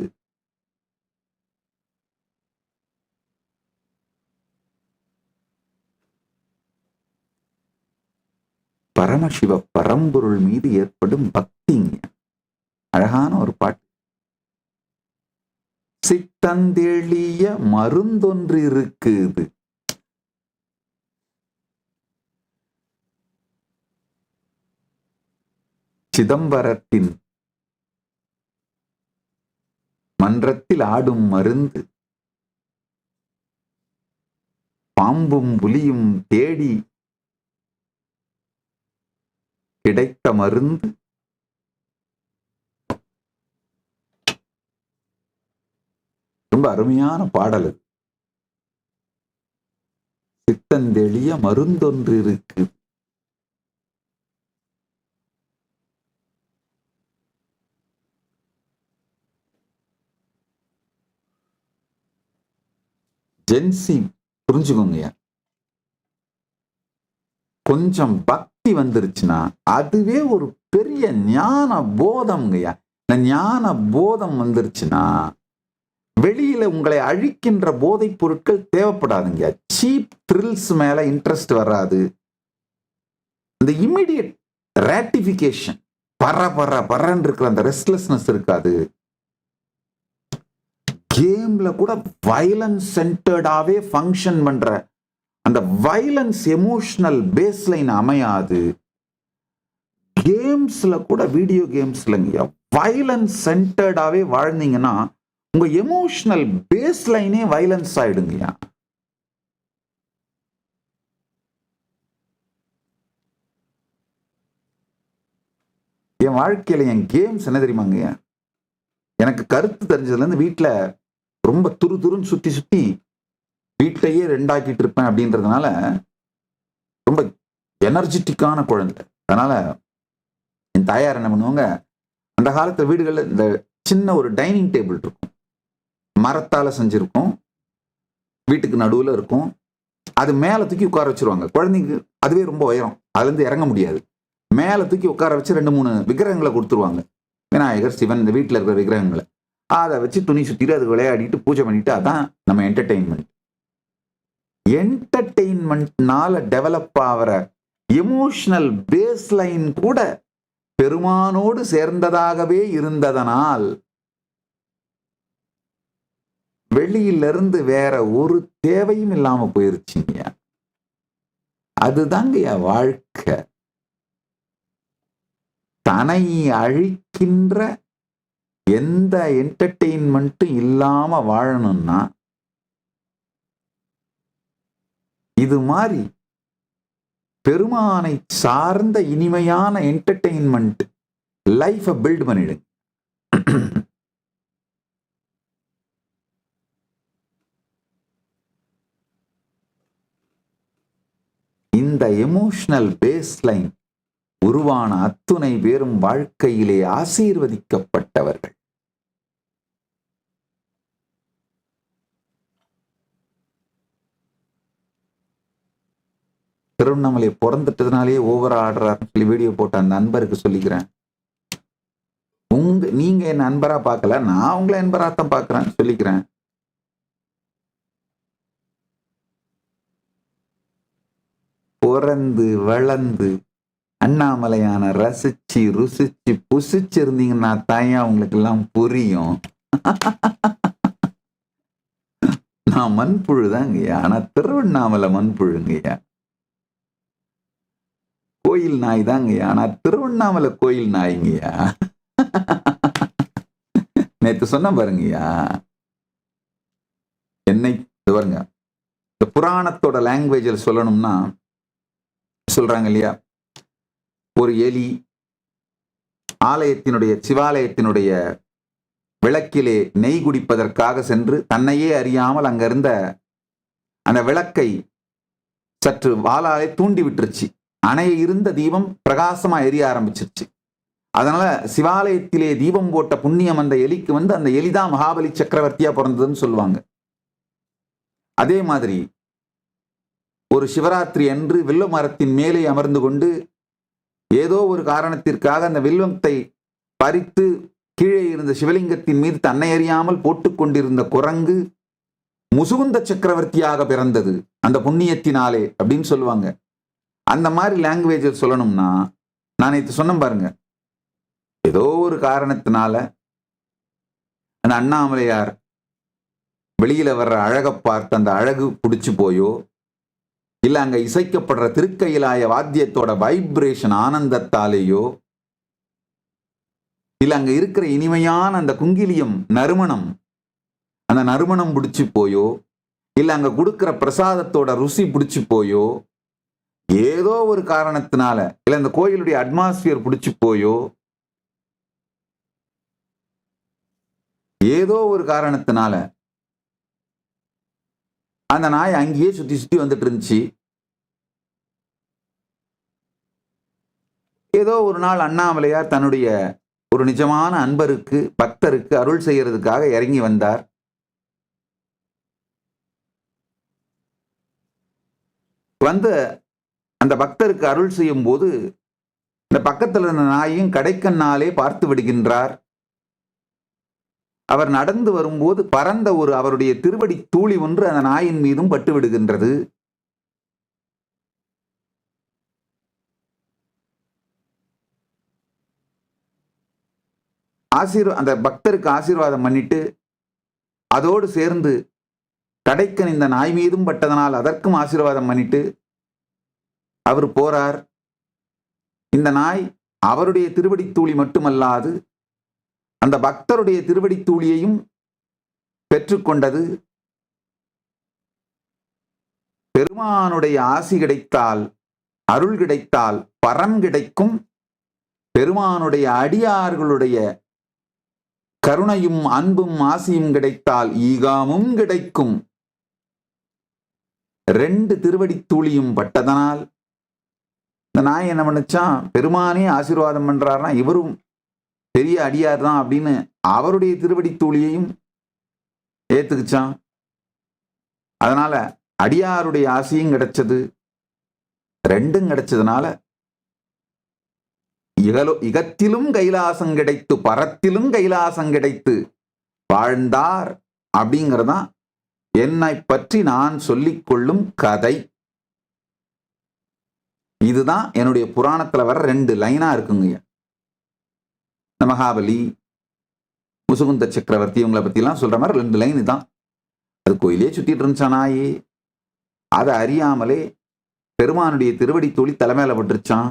பரமசிவ பரம்பொருள் மீது ஏற்படும் பக்திங்க. அழகான ஒரு பாட்டு. சித்தந்தெளிய மருந்தொன்று இருக்குது, சிதம்பரத்தின் மன்றத்தில் ஆடும் மருந்து, பாம்பும் புலியும் தேடி கிடைத்த மருந்து, ரொம்ப அருமையான பாடல். சித்தந்தெளிய மருந்தொன்று இருக்கு. ஜென்சி புரிஞ்சுக்கோங்க. கொஞ்சம் பக்தி வந்துருச்சுன்னா அதுவே ஒரு பெரிய ஞான போதம்ங்கய்யா. இந்த ஞான போதம் வந்துருச்சுன்னா வெளியில உங்களை அழிக்கின்ற போதைப் பொருட்கள் தேவைப்படாதுங்க. சீப் த்ரில்ஸ் மேல இன்ட்ரெஸ்ட் வராது. இந்த இமிடியட் ராட்டிபிகேஷன், பறன்னு இருக்கிற அந்த ரெஸ்ட்லெஸ்னஸ் இருக்காது. கேம்ல கூட வயலன்ஸ் சென்டர்டாவே ஃபங்க்ஷன் பண்ற அந்த வயலன்ஸ் எமோஷனல் பேஸ்லைன் அமையாது. கேம்ஸ்ல கூட, வீடியோ கேம்ஸ்லங்க வயலன்ஸ் சென்டர்டாவே வாழ்ந்தீங்கன்னா உங்க எமோஷனல் பேஸ்லைனே வயலன்ஸ் ஆயிடுங்கய்யா. என் வாழ்க்கையில என் கேம்ஸ் என்ன தெரியுமாங்க, எனக்கு கருத்து தெரிஞ்சதுல இருந்து வீட்டுல ரொம்ப துருன்னு சுத்தி வீட்டையே ரெண்டாக்கிட்டு இருப்பேன் அப்படின்றதுனால ரொம்ப எனர்ஜெட்டிக்கான குழந்தை. அதனால என் தாயார் என்ன பண்ணுவாங்க, அந்த காலத்து வீடுகள்ல இந்த சின்ன ஒரு டைனிங் டேபிள் இருக்கும், மரத்தால செஞ்சிருக்கும், வீட்டுக்கு நடுவுல இருக்கும். அது மேல தூக்கி உட்கார வச்சிருவாங்க. குழந்தைக்கு அதுவே ரொம்ப உயரம், அதுல இருந்து இறங்க முடியாது. மேல தூக்கி உட்கார வச்சு 2-3 விக்கிரகங்களை கொடுத்துருவாங்க. விநாயகர், சிவன், இந்த வீட்டுல இருக்கிற விக்கிரகங்களை அதை வச்சு துணி சுத்திட்டு அது விளையாடிட்டு பூஜை பண்ணிட்டு, அதான் நம்ம என்டர்டெயின்மெண்ட். என்டர்டெயின்மெண்ட்னால டெவலப் ஆகிற எமோஷனல் பேஸ்லைன் கூட பெருமானோடு சேர்ந்ததாகவே இருந்ததனால் வெளியிலிருந்து வேற ஒரு தேவையும் இல்லாம போயிருச்சுங்க. அதுதாங்கய்யா வாழ்க்கை. தன்னை அழிக்கின்ற எந்த என்டர்டெயின்மெண்ட்டும் இல்லாம வாழணும்னா இது மாதிரி பெருமானை சார்ந்த இனிமையான என்டர்டெயின்மெண்ட் லைஃபை பில்ட் பண்ணிடுங்க. இந்த எமோஷனல் பேஸ்லைன் உருவான அத்துணை பேரும் வாழ்க்கையிலே ஆசீர்வதிக்கப்பட்டவர்கள். திருவண்ணாமலை பிறந்துட்டதுனாலே ஓவரா ஆடுறாருன்னு சொல்லி வீடியோ போட்ட அந்த நண்பருக்கு சொல்லிக்கிறேன், நீங்க என் நண்பரா பார்க்கல, நான் உங்களை நண்பரா தான் பார்க்கிறேன் சொல்லிக்கிறேன். பிறந்து வளர்ந்து அண்ணாமலையான ரசிச்சு ருசிச்சு புசிச்சு இருந்தீங்கன்னா தாயா உங்களுக்கு எல்லாம் புரியும். நான் மண்புழுதாங்கய்யா, ஆனா திருவண்ணாமலை மண்புழுங்கய்யா. கோயில் நாய் தாங்கய்யா, ஆனா திருவண்ணாமலை கோயில் நாய்ங்கய்யா. நேற்று சொன்ன பாருங்கய்யா, என்னை பாருங்க, இந்த புராணத்தோட லாங்குவேஜில் சொல்லணும்னா சொல்றாங்க இல்லையா, ஒரு எலி ஆலயத்தினுடைய சிவாலயத்தினுடைய விளக்கிலே நெய் குடிப்பதற்காக சென்று தன்னையே அறியாமல் அங்கிருந்த அந்த விளக்கை சற்று வாளாலே தூண்டி விட்டுருச்சு. அணைய இருந்த தீபம் பிரகாசமா எரிய ஆரம்பிச்சிருச்சு. அதனால சிவாலயத்திலே தீபம் போட்ட புண்ணியம் அந்த எலிக்கு வந்து அந்த எலிதான் மகாபலி சக்கரவர்த்தியா பிறந்ததுன்னு சொல்லுவாங்க. அதே மாதிரி ஒரு சிவராத்திரி அன்று வில்வ மரத்தின் மேலே அமர்ந்து கொண்டு ஏதோ ஒரு காரணத்திற்காக அந்த வில்வத்தை பறித்து கீழே இருந்த சிவலிங்கத்தின் மீது தன்னை அறியாமல் போட்டுக் கொண்டிருந்த குரங்கு முசுகுந்த சக்கரவர்த்தியாக பிறந்தது அந்த புண்ணியத்தினாலே அப்படின்னு சொல்லுவாங்க. அந்த மாதிரி லாங்குவேஜில் சொல்லணும்னா நான் நேற்று சொன்னேன் பாருங்க, ஏதோ ஒரு காரணத்தினால அந்த அண்ணாமலையார் வெளியில வர்ற அழகை பார்த்து அந்த அழகு பிடிச்சு போயோ, இல்ல அங்க இசைக்கப்படுற திருக்கையிலாய வாத்தியத்தோட வைப்ரேஷன் ஆனந்தத்தாலேயோ, இல்ல அங்க இருக்கிற இனிமையான அந்த குங்கிலியம் நறுமணம், அந்த நறுமணம் பிடிச்சு போயோ, இல்ல அங்க கொடுக்கிற பிரசாதத்தோட ருசி பிடிச்சு போயோ, ஏதோ ஒரு காரணத்தினால இல்ல இந்த கோயிலுடைய அட்மாஸ்பியர் பிடிச்சு போயோ, ஏதோ ஒரு காரணத்தினால அந்த நாய் அங்கேயே சுத்தி சுத்தி வந்துட்டு இருந்துச்சு. ஏதோ ஒரு நாள் அண்ணாமலையார் தன்னுடைய ஒரு நிஜமான அன்பருக்கு பக்தருக்கு அருள் செய்யறதுக்காக இறங்கி வந்தார். வந்து அந்த பக்தருக்கு அருள் செய்யும் போது இந்த பக்கத்தில் இருந்த நாயையும் கடைக்கண்ணாலே பார்த்து விடுகின்றார். அவர் நடந்து வரும்போது பறந்த ஒரு அவருடைய திருவடி தூளி ஒன்று அந்த நாயின் மீதும் பட்டு விடுகின்றது. அந்த பக்தருக்கு ஆசீர்வாதம் பண்ணிட்டு அதோடு சேர்ந்து கடைக்கன் இந்த நாய் மீதும் பட்டதனால் அதற்கும் ஆசீர்வாதம் பண்ணிட்டு அவர் போறார். இந்த நாய் அவருடைய திருவடி தூளி மட்டுமல்லாது அந்த பக்தருடைய திருவடி தூளியையும் பெற்றுக்கொண்டது. பெருமானுடைய ஆசி கிடைத்தால், அருள் கிடைத்தால் பரம் கிடைக்கும். பெருமானுடைய அடியார்களுடைய கருணையும் அன்பும் ஆசியும் கிடைத்தால் ஈகாமும் கிடைக்கும். 2 திருவடி தூளியும் பட்டதனால் இந்த நாய் என்ன பண்ணுச்சான், பெருமானே ஆசீர்வாதம் பண்றாருன்னா இவரும் பெரிய அடியார் தான் அப்படின்னு அவருடைய திருவடி தூளியையும் ஏத்துக்குச்சான். அதனால அடியாருடைய ஆசையும் கிடைச்சது, 2ம் கிடைச்சதுனால இகத்திலும் கைலாசம் கிடைத்து பரத்திலும் கைலாசம் கிடைத்து வாழ்ந்தார். அப்படிங்கிறதான் என்னை பற்றி நான் சொல்லிக் கொள்ளும் கதை. இதுதான் என்னுடைய புராணத்துல வர 2 லைனா இருக்குங்க. இந்த மகாபலி முசுகுந்த சக்கரவர்த்தி இவங்களை பத்தி எல்லாம் சொல்ற மாதிரி 2 லைன் தான். அது கோயிலே சுத்திட்டு இருந்துச்சா நாய். அதை அறியாமலே பெருமானுடைய திருவடி தூளி தலைமையில பட்டுருச்சான்.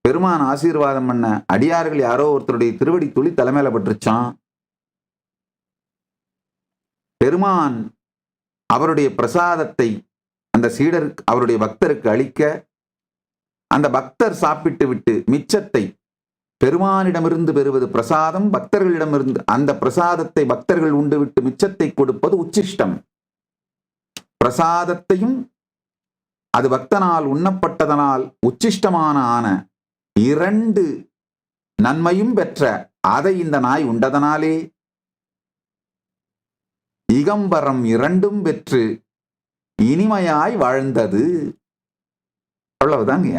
பெருமான் ஆசீர்வாதம் பண்ண அடியார்கள் யாரோ ஒருத்தருடைய திருவடி தூளி தலைமையில பட்டுருச்சான். பெருமான் அவருடைய பிரசாதத்தை அந்த சீடருக்கு, அவருடைய பக்தருக்கு அளிக்க, அந்த பக்தர் சாப்பிட்டு விட்டு மிச்சத்தை பெருமானிடமிருந்து பெறுவது பிரசாதம், பக்தர்களிடமிருந்து அந்த பிரசாதத்தை பக்தர்கள் உண்டு விட்டு மிச்சத்தை கொடுப்பது உச்சிஷ்டம். பிரசாதத்தையும் அது பக்தனால் உண்ணப்பட்டதனால் உச்சிஷ்டமான ஆன 2 நன்மையும் பெற்ற அதை இந்த நாய் உண்டதனாலே இகம்பரம் 2ம் பெற்று இனிமையாய் வாழ்ந்தது. அவ்வளவுதாங்க.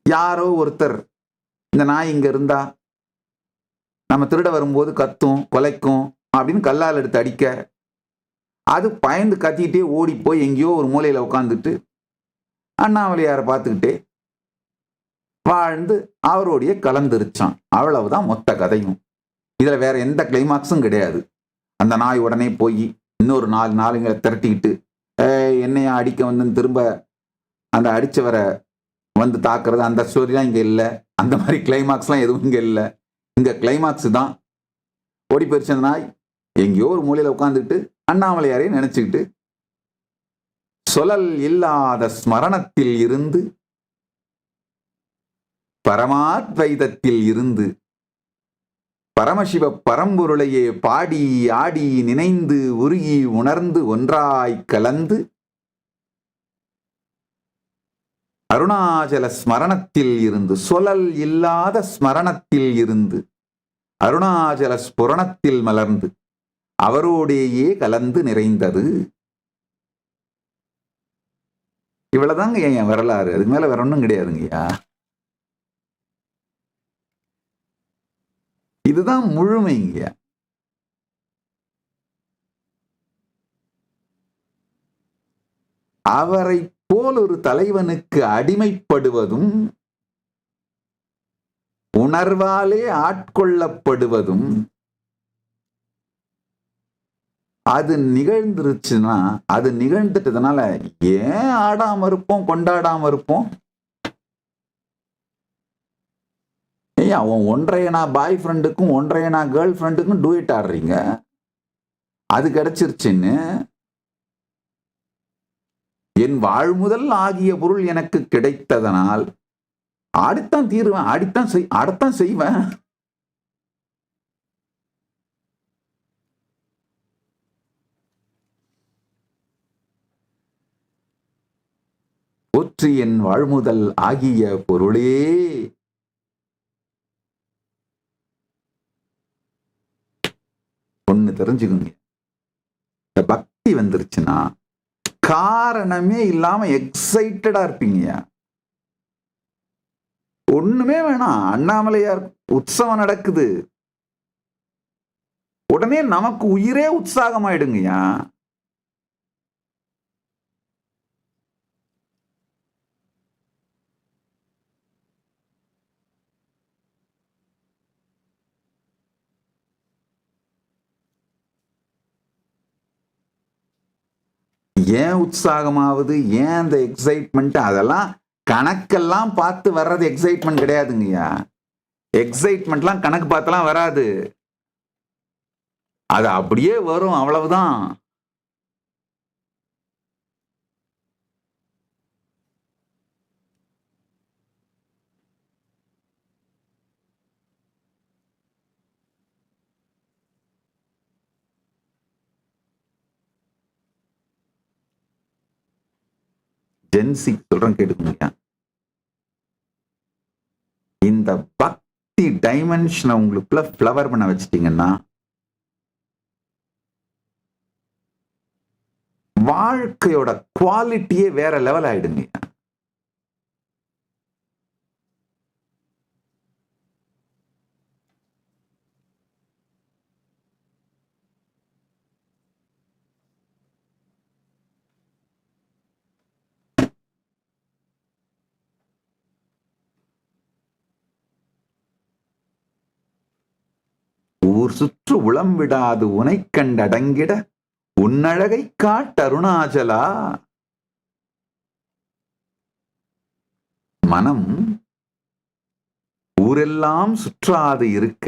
யாரோ ஒருத்தர் இந்த நாய் இங்க இருந்தா நம்ம திருட வரும்போது கத்தும் கொலைக்கும் அப்படின்னு கல்லால் எடுத்து அடிக்க, அது பயந்து கத்திக்கிட்டே ஓடி போய் எங்கேயோ ஒரு மூலையில உட்காந்துட்டு அண்ணாமலையாரை பார்த்துக்கிட்டே வாழ்ந்து அவருடைய கலந்துருச்சான். அவ்வளவுதான் மொத்த கதையும். இதுல வேற எந்த கிளைமாக்ஸும் கிடையாது. அந்த நாய் உடனே போய் இன்னொரு 4 நாளுங்களை திரட்டிக்கிட்டு என்னையா அடிக்க வந்து திரும்ப அந்த அடிச்சவரை வந்து தாக்குறது, அந்த ஸ்டோரிலாம் இங்க இல்லை. அந்த மாதிரி கிளைமாக்ஸ்லாம் எதுவும் இங்க இல்லை. இங்க கிளைமாக்ஸ் தான் ஓடி போயிடுச்சு. அந்த நாய் எங்கேயோ ஒரு மூலையில உட்காந்துக்கிட்டு அண்ணாமலையாரையும் நினைச்சுக்கிட்டு சொலல் இல்லாத ஸ்மரணத்தில் இருந்து பரமாத்வைதத்தில் இருந்து பரமசிவ பரம்பொருளையே பாடி ஆடி நினைந்து உருகி உணர்ந்து ஒன்றாய் கலந்து அருணாச்சல ஸ்மரணத்தில் இருந்து, சொலல் இல்லாத ஸ்மரணத்தில் இருந்து அருணாச்சல ஸ்புரணத்தில் மலர்ந்து அவரோடையே கலந்து நிறைந்தது. இவ்வளவுதாங்க என் வரலாறு. அதுக்கு மேல வேற ஒன்றும் கிடையாதுங்கய்யா. இதுதான் முழுமைங்க. அவரை போல் ஒரு தலைவனுக்கு அடிமைப்படுவதும் உணர்வாலே ஆட்கொள்ளப்படுவதும் அது நிகழ்ந்துருச்சுன்னா, அது நிகழ்ந்துட்டதுனால ஏன் ஆடாம இருப்போம், கொண்டாடாம இருப்போம்? அவன் 1.5 பாய் ஃப்ரெண்டுக்கும் 1.5 கேர்ள் ஃப்ரெண்டுக்கும் டூயட் ஆடுறீங்க. அது கிடைச்சிருச்சுன்னு என் வாழ்முதல் ஆகிய பொருள் எனக்கு கிடைத்ததனால் ஆடித்தான் தீருவேன், ஆடத்தான் செய்வேன். போற்றி என் வாழ்முதல் ஆகிய பொருளே ஒண்ணு தெரிஞ்சுக்குங்க. இந்த பக்தி வந்துருச்சுன்னா காரணமே இல்லாம எக்ஸைட்டடா இருப்பீங்க. ஒண்ணுமே வேணாம், அண்ணாமலையார் உற்சவம் நடக்குது, உடனே நமக்கு உயிரே உற்சாகமாயிடுங்கய்யா. ஏன் உற்சாகமாவது, ஏன் அந்த எக்ஸைட்மெண்ட், அதெல்லாம் கணக்கெல்லாம் பார்த்து வர்றது எக்ஸைட்மெண்ட் கிடையாதுங்கய்யா. எக்ஸைட்மெண்ட்லாம் கணக்கு பார்த்தெல்லாம் வராது, அது அப்படியே வரும், அவ்வளவுதான். ஜென்சி சொல்றேன் கேட்டுக்கோங்க. இந்த பக்தி டைமென்ஷனை உங்களுக்குள்ள ஃப்ளவர் பண்ண வச்சிட்டீங்கன்னா வாழ்க்கையோட குவாலிட்டியே வேற லெவல் ஆயிடுங்க. ஊர் சுற்று உளம் விடாது உனை கண்டடங்கிட உன்னழகை காட்டருணாச்சலா. மனம் ஊரெல்லாம் சுற்றாது இருக்க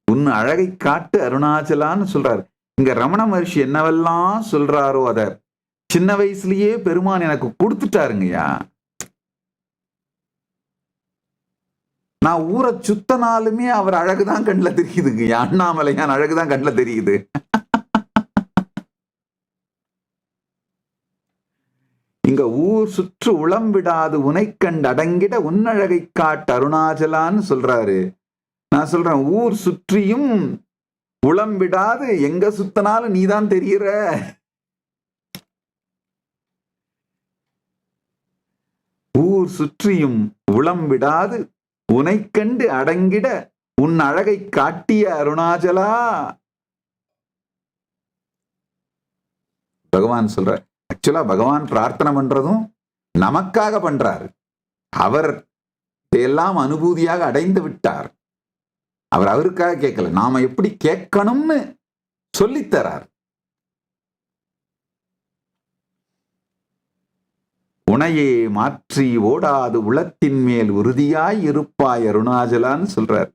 உன் அழகை காட்டு அருணாச்சலான்னு சொல்றாரு. இங்க ரமண மகர்ஷி என்னவெல்லாம் சொல்றாரோ அத சின்ன வயசுலயே பெருமான் எனக்கு கொடுத்துட்டாருங்கய்யா. நான் ஊரை சுத்தனாலுமே அவர் அழகுதான் கண்ணில் தெரியுதுங்க. அண்ணாமலையான் அழகுதான் கண்ணில் தெரியுது. இங்க ஊர் சுற்று உளம் விடாது உனை கண்டு அடங்கிட உன்னழகை காட்டு அருணாச்சலான்னு சொல்றாரு. நான் சொல்றேன், ஊர் சுற்றியும் உளம் விடாது எங்க சுத்தனாலும் நீதான் தெரியுற. ஊர் சுற்றியும் உளம் விடாது உனை கண்டு அடங்கிட உன் அழகை காட்டிய அருணாச்சலா. பகவான் சொல்ற, ஆக்சுவலா பகவான் பிரார்த்தனை பண்றதும் நமக்காக பண்றாரு. அவர் எல்லாம் அனுபூதியாக அடைந்து விட்டார். அவர் அவருக்காக கேட்கல, நாம எப்படி கேட்கணும்னு சொல்லித்தரார். உனையே மாற்றி ஓடாது உளத்தின் மேல் உறுதியாய் இருப்பாய் அருணாச்சலான்னு சொல்றார்.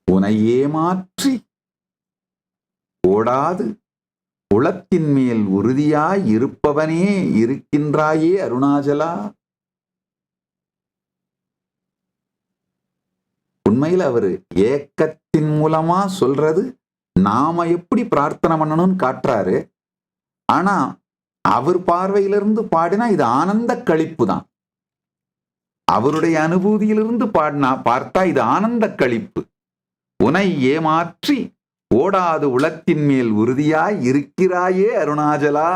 உனை ஏமாற்றி ஓடாது உளத்தின் மேல் உறுதியாய் இருப்பவனே இருக்கின்றாயே அருணாச்சலா. உண்மையில் அவரு ஏக்கத்தின் மூலமா சொல்றது நாம எப்படி பிரார்த்தனை பண்ணணும்னு காட்டுறாரு. ஆனா அவர் பார்வையிலிருந்து பாடினா இது ஆனந்த களிப்பு தான். அவருடைய அனுபூதியிலிருந்து பார்த்தா இது ஆனந்த களிப்பு. உனை ஏமாற்றி ஓடாது உளத்தின் மேல் உறுதியாய் இருக்கிறாயே அருணாச்சலா.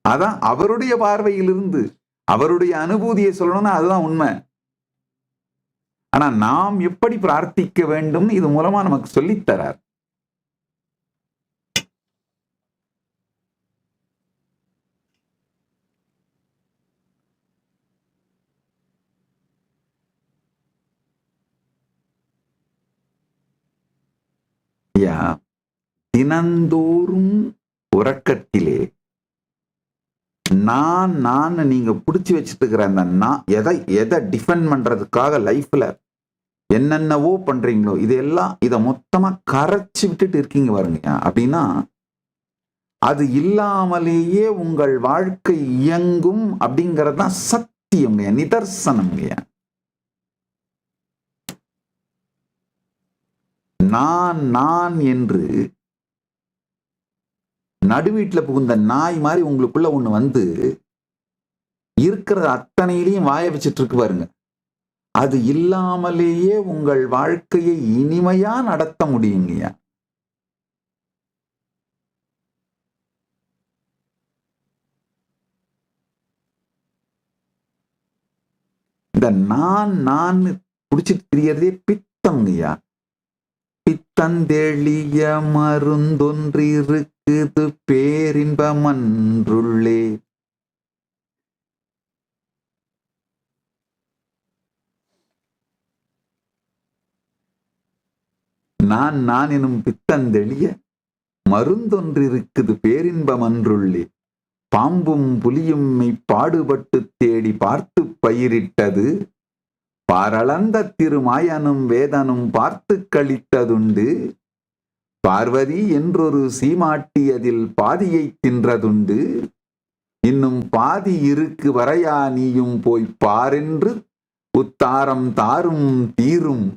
அதான் அவருடைய பார்வையிலிருந்து அவருடைய அனுபூதியை சொல்லணும்னா அதுதான் உண்மை. ஆனா நாம் எப்படி பிரார்த்திக்க வேண்டும் இது மூலமா நமக்கு சொல்லித்தரார். தினந்தோறும் உறக்கத்திலே நான் நீங்க பிடிச்சி வச்சுட்டு இருக்கிற அந்த நான் எதை டிஃபெண்ட் பண்றதுக்காக லைஃப்ல என்னென்னவோ பண்றீங்களோ இதை மொத்தமா கரைச்சி விட்டுட்டு இருக்கீங்க பாருங்க. அப்படின்னா அது இல்லாமலேயே உங்கள் வாழ்க்கை இயங்கும் அப்படிங்கிறது தான் சத்தியம், நிதர்சனம். நான் என்று நடுவீட்டுல புகுந்த நாய் மாதிரி உங்களுக்குள்ள ஒண்ணு வந்து இருக்கிற அத்தனையிலையும் வாய வச்சிட்டு இருக்கு பாருங்க. அது இல்லாமலேயே உங்கள் வாழ்க்கையை இனிமையா நடத்த முடியுங்கய்யா. இந்த நான் புடிச்சிட்டு தெரியறதே பித்தம்ங்கய்யா. பித்தந்தெளிய மருந்தொன்றிருக்குது பேரின்பமன்றுள்ளே. நான் எனும் பித்தந்தெளிய மருந்தொன்றிருக்குது பேரின்பமன்றுள்ளே. பாம்பும் புலியும் பாடுபட்டு தேடி பார்த்து பயிரிட்டது பாரளந்த திருமாயனும் வேதனும் பார்த்து கழித்ததுண்டு. பார்வதி என்றொரு சீமாட்டியதில் பாதியை தின்றதுண்டு. இன்னும் பாதி இருக்கு வரையா நீயும் போய் பாரென்று உத்தாரம் தாரும் தீரும்.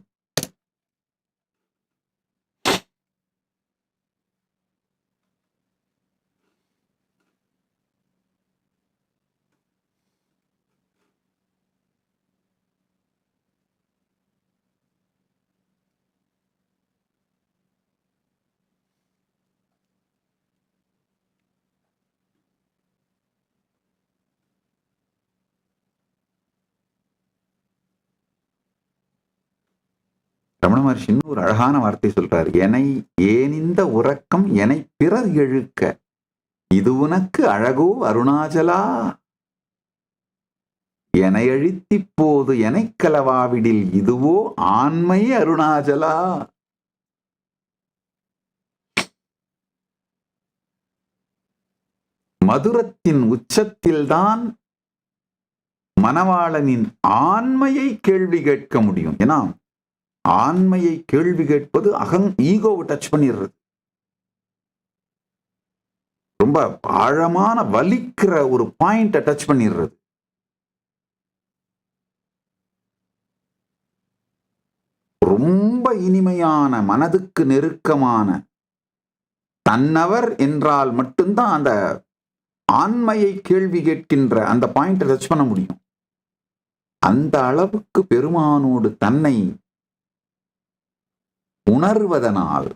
ரமண மகர்ஷி இன்னும் ஒரு அழகான வார்த்தை சொல்றாரு. எனை ஏனிந்த உறக்கம் எனை பிறர் எழுக்க இது உனக்கு அழகோ அருணாச்சலா, எனை அழித்திப்போது எனை கலவாவிடில் இதுவோ ஆண்மை அருணாச்சலா. மதுரத்தின் உச்சத்தில்தான் மணவாளனின் ஆண்மையை கேள்வி கேட்க முடியும். ஏன்னா ஆண்மையை கேள்வி கேட்பது ஈகோவை டச் பண்ணிடுறது. ரொம்ப ஆழமான வலிக்கிற ஒரு பாயிண்ட டச் பண்ணிடுறது. ரொம்ப இனிமையான மனதுக்கு நெருக்கமான தன்னவர் என்றால் மட்டும்தான் அந்த ஆண்மையை கேள்வி கேட்கின்ற அந்த பாயிண்ட டச் பண்ண முடியும். அந்த அளவுக்கு பெருமானோடு தன்னை உணர்வதனால்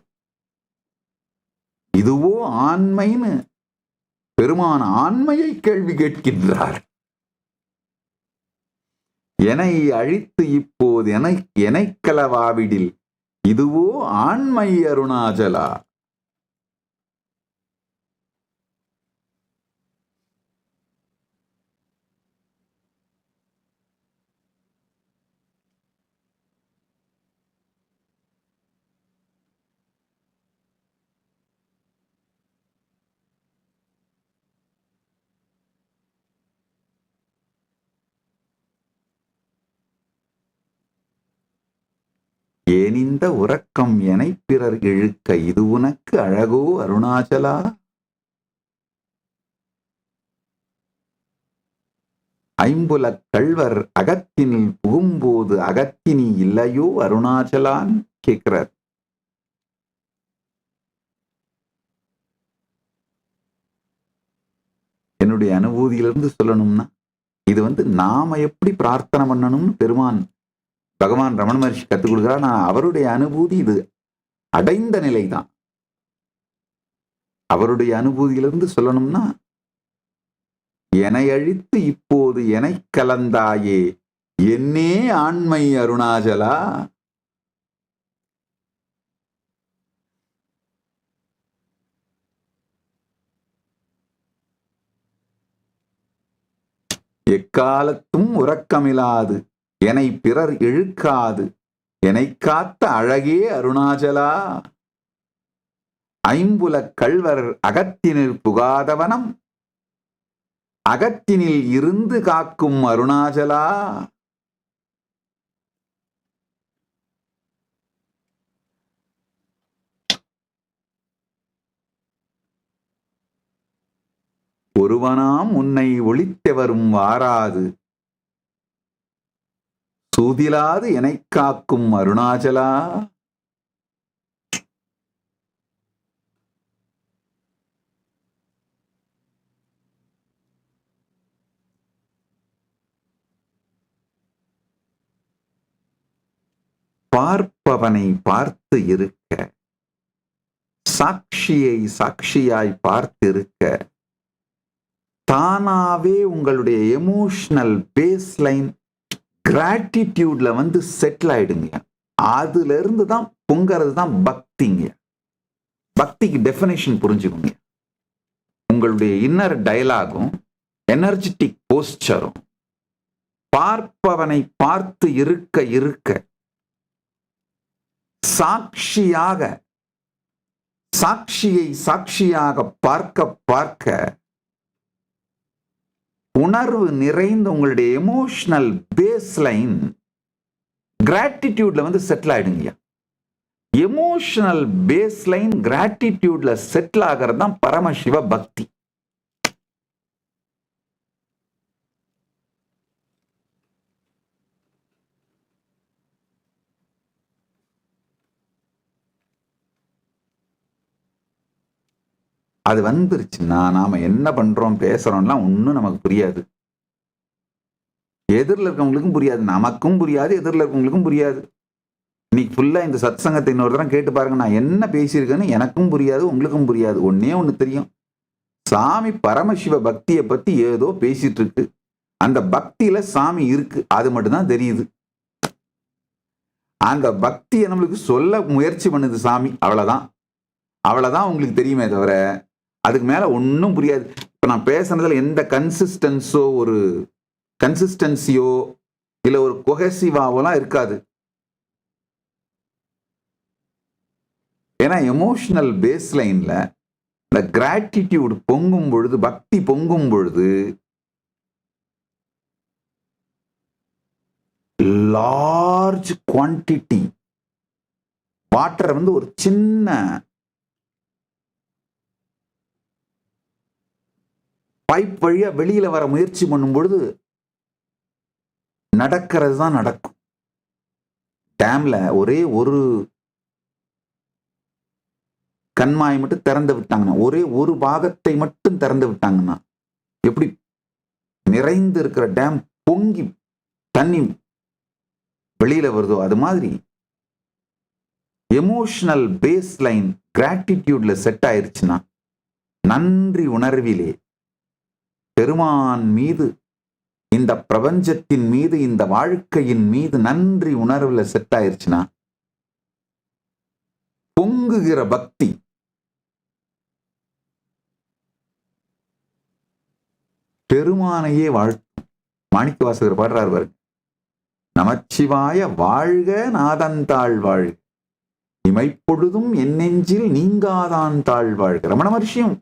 இதுவோ ஆண்மைன்னு பெருமான ஆண்மையை கேள்வி கேட்கின்றார். எனை அழித்து இப்போது எனை கலவாவிடில் இதுவோ ஆண்மை அருணாச்சலா. ஏனிந்த உறக்கம் எனை பிறர் இழுக்க இது உனக்கு அழகோ அருணாச்சலா. ஐம்புலக் கள்வர் அகத்தினில் புகும்போது அகத்தினி இல்லையோ அருணாச்சலான் கேட்கிறார். என்னுடைய அனுபூதியிலிருந்து சொல்லணும்னா இது நாம எப்படி பிரார்த்தனை பண்ணணும்னு பகவான் ரமண மகர்ஷி கற்றுக் கொடுக்கிறார். நான் அவருடைய அனுபூதி இது அடைந்த நிலைதான். அவருடைய அனுபூதியிலிருந்து சொல்லணும்னா எனை அழித்து இப்போது எனை கலந்தாயே என்னே ஆண்மை அருணாச்சலா. எக்காலத்தும் உறக்கமில்லாது என்னை பிறர் இழுக்காது என்னை காத்த அழகே அருணாச்சலா. ஐம்புலக் கள்வர் அகத்தினில் புகாதவனம் அகத்தினில் இருந்து காக்கும் அருணாச்சலா. ஒருவனாம் உன்னை ஒளித்தவரும் வாராது சூதிலாது என்னை காக்கும் அருணாச்சலா. பார்ப்பவனை பார்த்து இருக்க சாட்சியை சாட்சியாய் பார்த்திருக்க தானாவே உங்களுடைய எமோஷனல் பேஸ்லைன் கிராட்டிடியூட்ல செட்டில் ஆயிடுங்க. அதுல இருந்து தான் பொங்கறது தான் பக்திங்க. பக்திக்கு டெஃபினேஷன் புரிஞ்சுக்கோங்க. உங்களுடைய இன்னர் டயலாகும் எனர்ஜெட்டிக் போஸ்டரும் பார்ப்பவனை பார்த்து இருக்க இருக்க சாட்சியை சாட்சியாக பார்க்க பார்க்க உணர்வு நிறைந்த உங்களுடைய எமோஷனல் பேஸ்லைன் கிராட்டிடியூட்ல செட்டில் ஆயிடுங்க. எமோஷனல் பேஸ்லைன் கிராட்டிடியூட்ல செட்டில் ஆகிறது தான் பரமசிவ பக்தி. அது வந்துருச்சுன்னா நாம என்ன பண்றோம் பேசுறோம்லாம் ஒன்றும் நமக்கு புரியாது. எதிரில் இருக்கவங்களுக்கும் புரியாது, நமக்கும் புரியாது, எதிரில் இருக்கவங்களுக்கும் புரியாது. இன்னைக்கு ஃபுல்லா இந்த சத் சங்கத்தை இன்னொரு தரம் கேட்டு பாருங்க. நான் என்ன பேசியிருக்கேன்னு எனக்கும் புரியாது, உங்களுக்கும் புரியாது. ஒன்னே ஒண்ணு தெரியும், சாமி பரமசிவ பக்தியை பத்தி ஏதோ பேசிட்டு இருக்கு. அந்த பக்தியில சாமி இருக்கு, அது மட்டும்தான் தெரியுது. அந்த பக்தியை நம்மளுக்கு சொல்ல முயற்சி பண்ணுது சாமி. அவ்வளவுதான் உங்களுக்கு தெரியுமே தவிர அதுக்கு மேல ஒன்றும் புரியாது. இப்ப நான் பேசுனதுல எந்த கன்சிஸ்டன்சியோ இல்ல ஒரு கொஹசிவாவெல்லாம் இருக்காது. ஏன்னா எமோஷனல் பேஸ் லைன்ல இந்த கிராட்டிடியூட் பொங்கும் பொழுது, பக்தி பொங்கும் பொழுது லார்ஜ் குவான்டிட்டி வாட்டரை ஒரு சின்ன பைப் வழியா வெளியில வர முயற்சி பண்ணும் பொழுது நடக்கிறது தான் நடக்கும். டேம்ல ஒரே ஒரு கண்மாய் மட்டும் திறந்து விட்டாங்கன்னா, ஒரே ஒரு பாகத்தை மட்டும் திறந்து விட்டாங்கன்னா எப்படி நிறைந்து இருக்கிற டேம் பொங்கி தண்ணி வெளியில வருதோ, அது மாதிரி எமோஷனல் பேஸ் லைன் கிராட்டிடியூட்ல செட் ஆயிருச்சுன்னா, நன்றி உணர்விலே பெருமான் மீது, இந்த பிரபஞ்சத்தின் மீது, இந்த வாழ்க்கையின் மீது நன்றி உணர்வுல செட் ஆயிருச்சுன்னா, பொங்குகிற பக்தி பெருமானையே வாழ்த்தும். மாணிக்கவாசகர் பாடுறார் பாருங்க, நமச்சிவாய வாழ்க நாதந்தாள் வாழ்க, இமைப்பொழுதும் என் நெஞ்சில் நீங்காதான் தாழ் வாழ்க. ரமண மகர்ஷியும்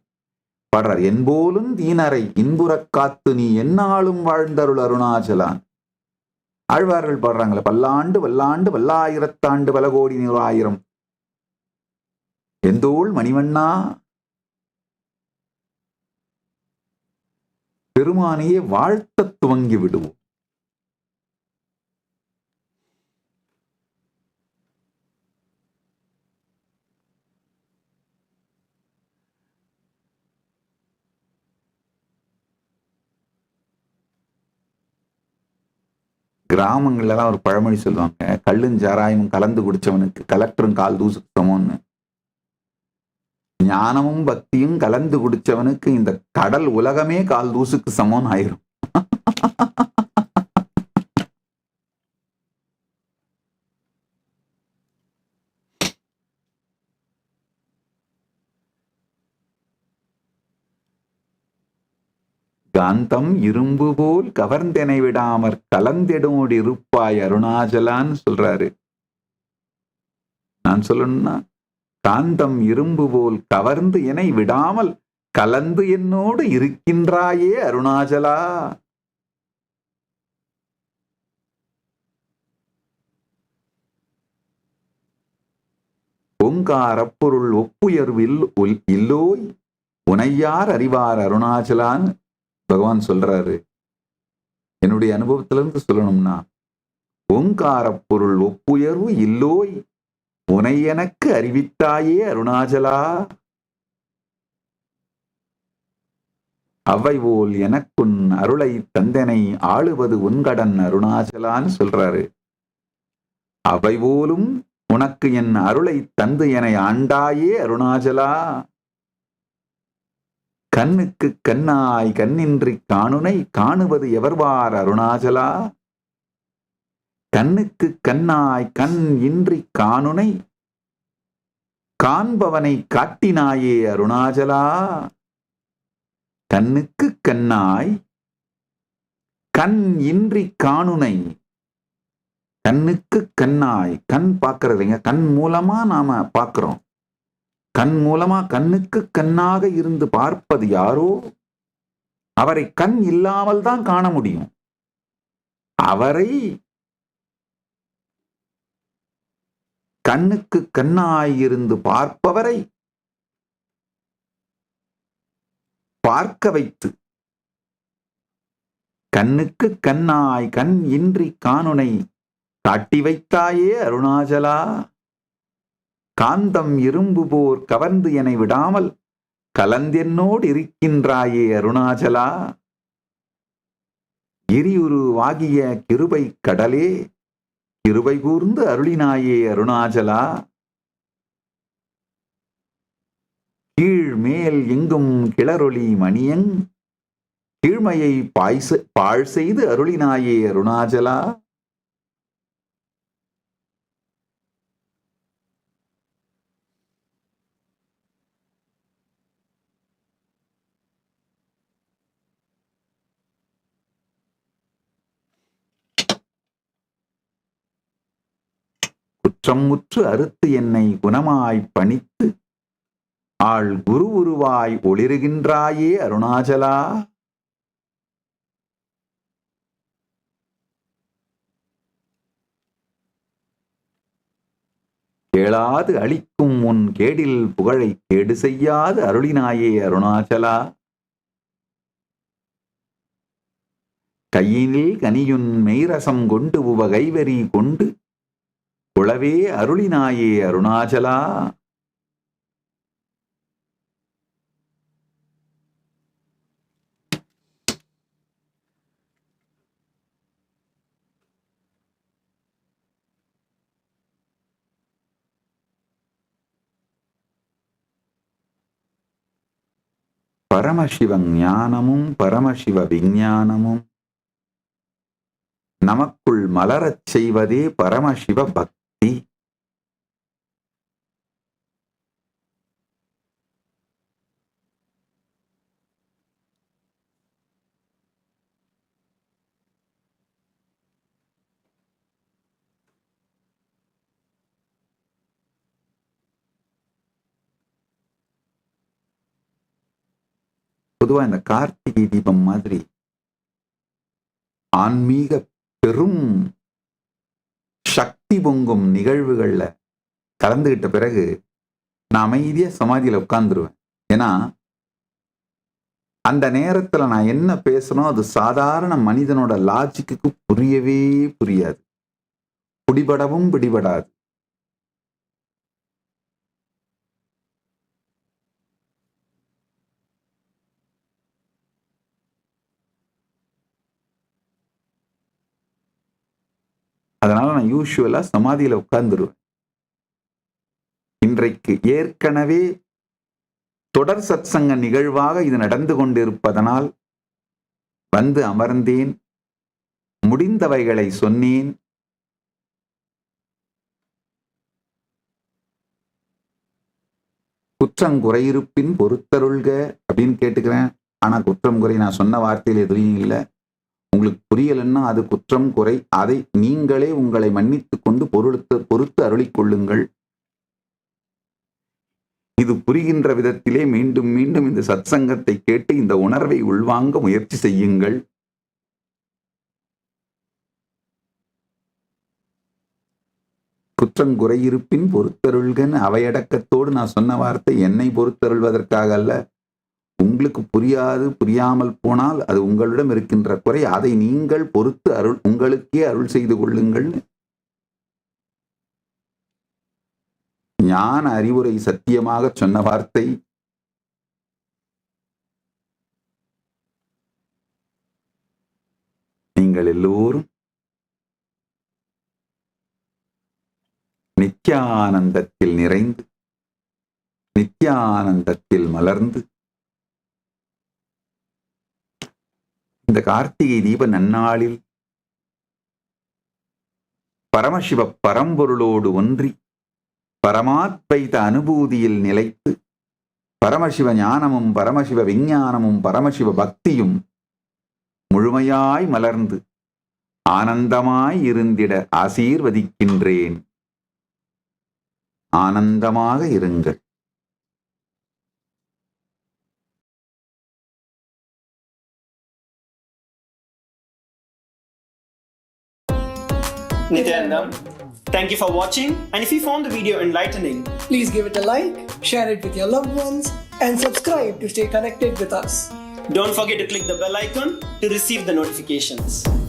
பாடுறார், என்போலும் தீனரை இன்புறக் காத்து நீ எந்நாளும் வாழ்ந்தருள் அருணாச்சலான். ஆழ்வார்கள் பாடுறாங்களே, பல்லாண்டு வல்லாண்டு வல்லாயிரத்தாண்டு பல கோடி 100,000 எந்தோள் மணிவண்ணா. பெருமானையே வாழ்த்த துவங்கி விடுவோம். கிராமங்கள்லாம் ஒரு பழமொழி சொல்லுவாங்க, கள்ளும் சாராயமும் கலந்து குடிச்சவனுக்கு கலெக்டரும் கால் தூசுக்கு சமம்னு. ஞானமும் பக்தியும் கலந்து குடிச்சவனுக்கு இந்த கடல் உலகமே கால் தூசுக்கு சமம் ஆயிரும். காந்தம் இரும்பு போல் கவர்ந்தெனை விடாமற் கலந்தெடோடு இருப்பாய் அருணாச்சலான்னு சொல்றாரு. நான் சொல்லணும்னா, காந்தம் இரும்பு போல் கவர்ந்து என்னை விடாமல் கலந்து என்னோடு இருக்கின்றாயே அருணாச்சலா. ஓங்காரப்பொருள் ஒப்புயர்வில் இல்லோய் உனையார் அறிவார் அருணாச்சலான்னு பகவான் சொல்றாரு. என்னுடைய அனுபவத்திலிருந்து சொல்லணும்னா, ஓங்கார பொருள் ஒப்புயர்வு இல்லோய் உனை எனக்கு அறிவித்தாயே அருணாச்சலா. அவை போல் எனக்குன் அருளை தந்தனை ஆளுவது உன்கடன் அருணாச்சலான்னு சொல்றாரு. அவை போலும் உனக்கு என் அருளை தந்து என ஆண்டாயே அருணாச்சலா. கண்ணுக்கு கண்ணாய் கண்ணின்றி காணுனை காணுவது எவர்வார் அருணாச்சலா. கண்ணுக்கு கண்ணாய் கண் இன்றி காணுனை காண்பவனை காட்டினாயே அருணாச்சலா. கண்ணுக்கு கண்ணாய் கண் இன்றி காணுனை, கண்ணுக்கு கண்ணாய், கண் பார்க்கறதுங்க, கண் மூலமா நாம பார்க்கிறோம். கண் மூலமா கண்ணுக்கு கண்ணாக இருந்து பார்ப்பது யாரோ அவரை கண் இல்லாமல் தான் காண முடியும். அவரை கண்ணுக்கு கண்ணாயிருந்து பார்ப்பவரை பார்க்க வைத்து, கண்ணுக்கு கண்ணாய் கண் இன்றி காணுனை காட்டி வைத்தாயே அருணாச்சலா. காந்தம் இரும்பு போர் கவர்ந்து என விடாமல் கலந்தென்னோடு இருக்கின்றாயே அருணாச்சலா. கிரியுருவாகிய கிருபை கடலே கிருபை கூர்ந்து அருளினாயே அருணாச்சலா. கீழ் மேல் எங்கும் கிளரொளி மணியங் கீழ்மையை பாழ் செய்து அருளினாயே அருணாச்சலா. குற்றம் முற்று அறுத்து என்னை குணமாய்ப் பணித்து ஆள் குரு உருவாய் ஒளிருகின்றாயே அருணாச்சலா. கேளாது அளிக்கும் உன் கேடில் புகழை கேடு செய்யாது அருளினாயே அருணாச்சலா. கையினில் கனியுன் மெய்ரசம் கொண்டு உவ கைவரி கொண்டு உளவே அருளினாயே அருணாச்சலா. பரமசிவ ஞானமும் பரமசிவ விஞ்ஞானமும் நமக்குள் மலரச் செய்வதே பரமசிவ பக்தி. பொதுவா இந்த கார்த்திகை தீபம் மாதிரி ஆன்மீக பெரும் சக்தி பொங்கும் நிகழ்வுகள்ல கலந்துகிட்ட பிறகு நான் அமைதியா சமாதியில உட்கார்ந்துருவேன். ஏன்னா அந்த நேரத்துல நான் என்ன பேசணும் அது சாதாரண மனிதனோட லாஜிக்கு புரியவே புரியாது, பிடிபடவும் பிடிபடாது. அதனால நான் யூசுவலா சமாதியில உட்கார்ந்துருவேன். இன்றைக்கு ஏற்கனவே தொடர் சத்சங்க நிகழ்வாக இது நடந்து கொண்டிருப்பதனால் வந்து அமர்ந்தேன், முடிந்தவைகளை சொன்னேன். குற்றம் குறையிருப்பின் பொறுத்தருள்க அப்படின்னு கேட்டுக்கிறேன். ஆனா குற்றம் குறை நான் சொன்ன வார்த்தையில் எதுலையும் இல்லை. உங்களுக்கு புரியலன்னா அது குற்றம் குறை, அதை நீங்களே உங்களை மன்னித்துக் கொண்டு பொறுத்து அருளிக் கொள்ளுங்கள். இது புரிகின்ற விதத்திலே மீண்டும் மீண்டும் இந்த சத்சங்கத்தை கேட்டு இந்த உணர்வை உள்வாங்க முயற்சி செய்யுங்கள். குற்றம் குறையிருப்பின் பொறுத்தருள்கன்னு அவையடக்கத்தோடு நான் சொன்ன வார்த்தை என்னை பொறுத்தருள்வதற்காக அல்ல. உங்களுக்கு புரியாது, புரியாமல் போனால் அது உங்களிடம் இருக்கின்ற குறை, அதை நீங்கள் பொறுத்து உங்களுக்கே அருள் செய்து கொள்ளுங்கள். ஞான அறிவுரை சத்தியமாக சொன்ன வார்த்தை. நீங்கள் எல்லோரும் நித்யானந்தத்தில் நிறைந்து நித்யானந்தத்தில் மலர்ந்து இந்த கார்த்திகை தீப நன்னாளில் பரமசிவ பரம்பொருளோடு ஒன்றி பரமாத்வைத அனுபூதியில் நிலைத்து பரமசிவ ஞானமும் பரமசிவ விஞ்ஞானமும் பரமசிவ பக்தியும் முழுமையாய் மலர்ந்து ஆனந்தமாய் இருந்திட ஆசீர்வதிக்கின்றேன். ஆனந்தமாக இருங்கள். Nityanandam, thank you for watching, and if you found the video enlightening, please give it a like, share it with your loved ones, and subscribe to stay connected with us. Don't forget to click the bell icon to receive the notifications.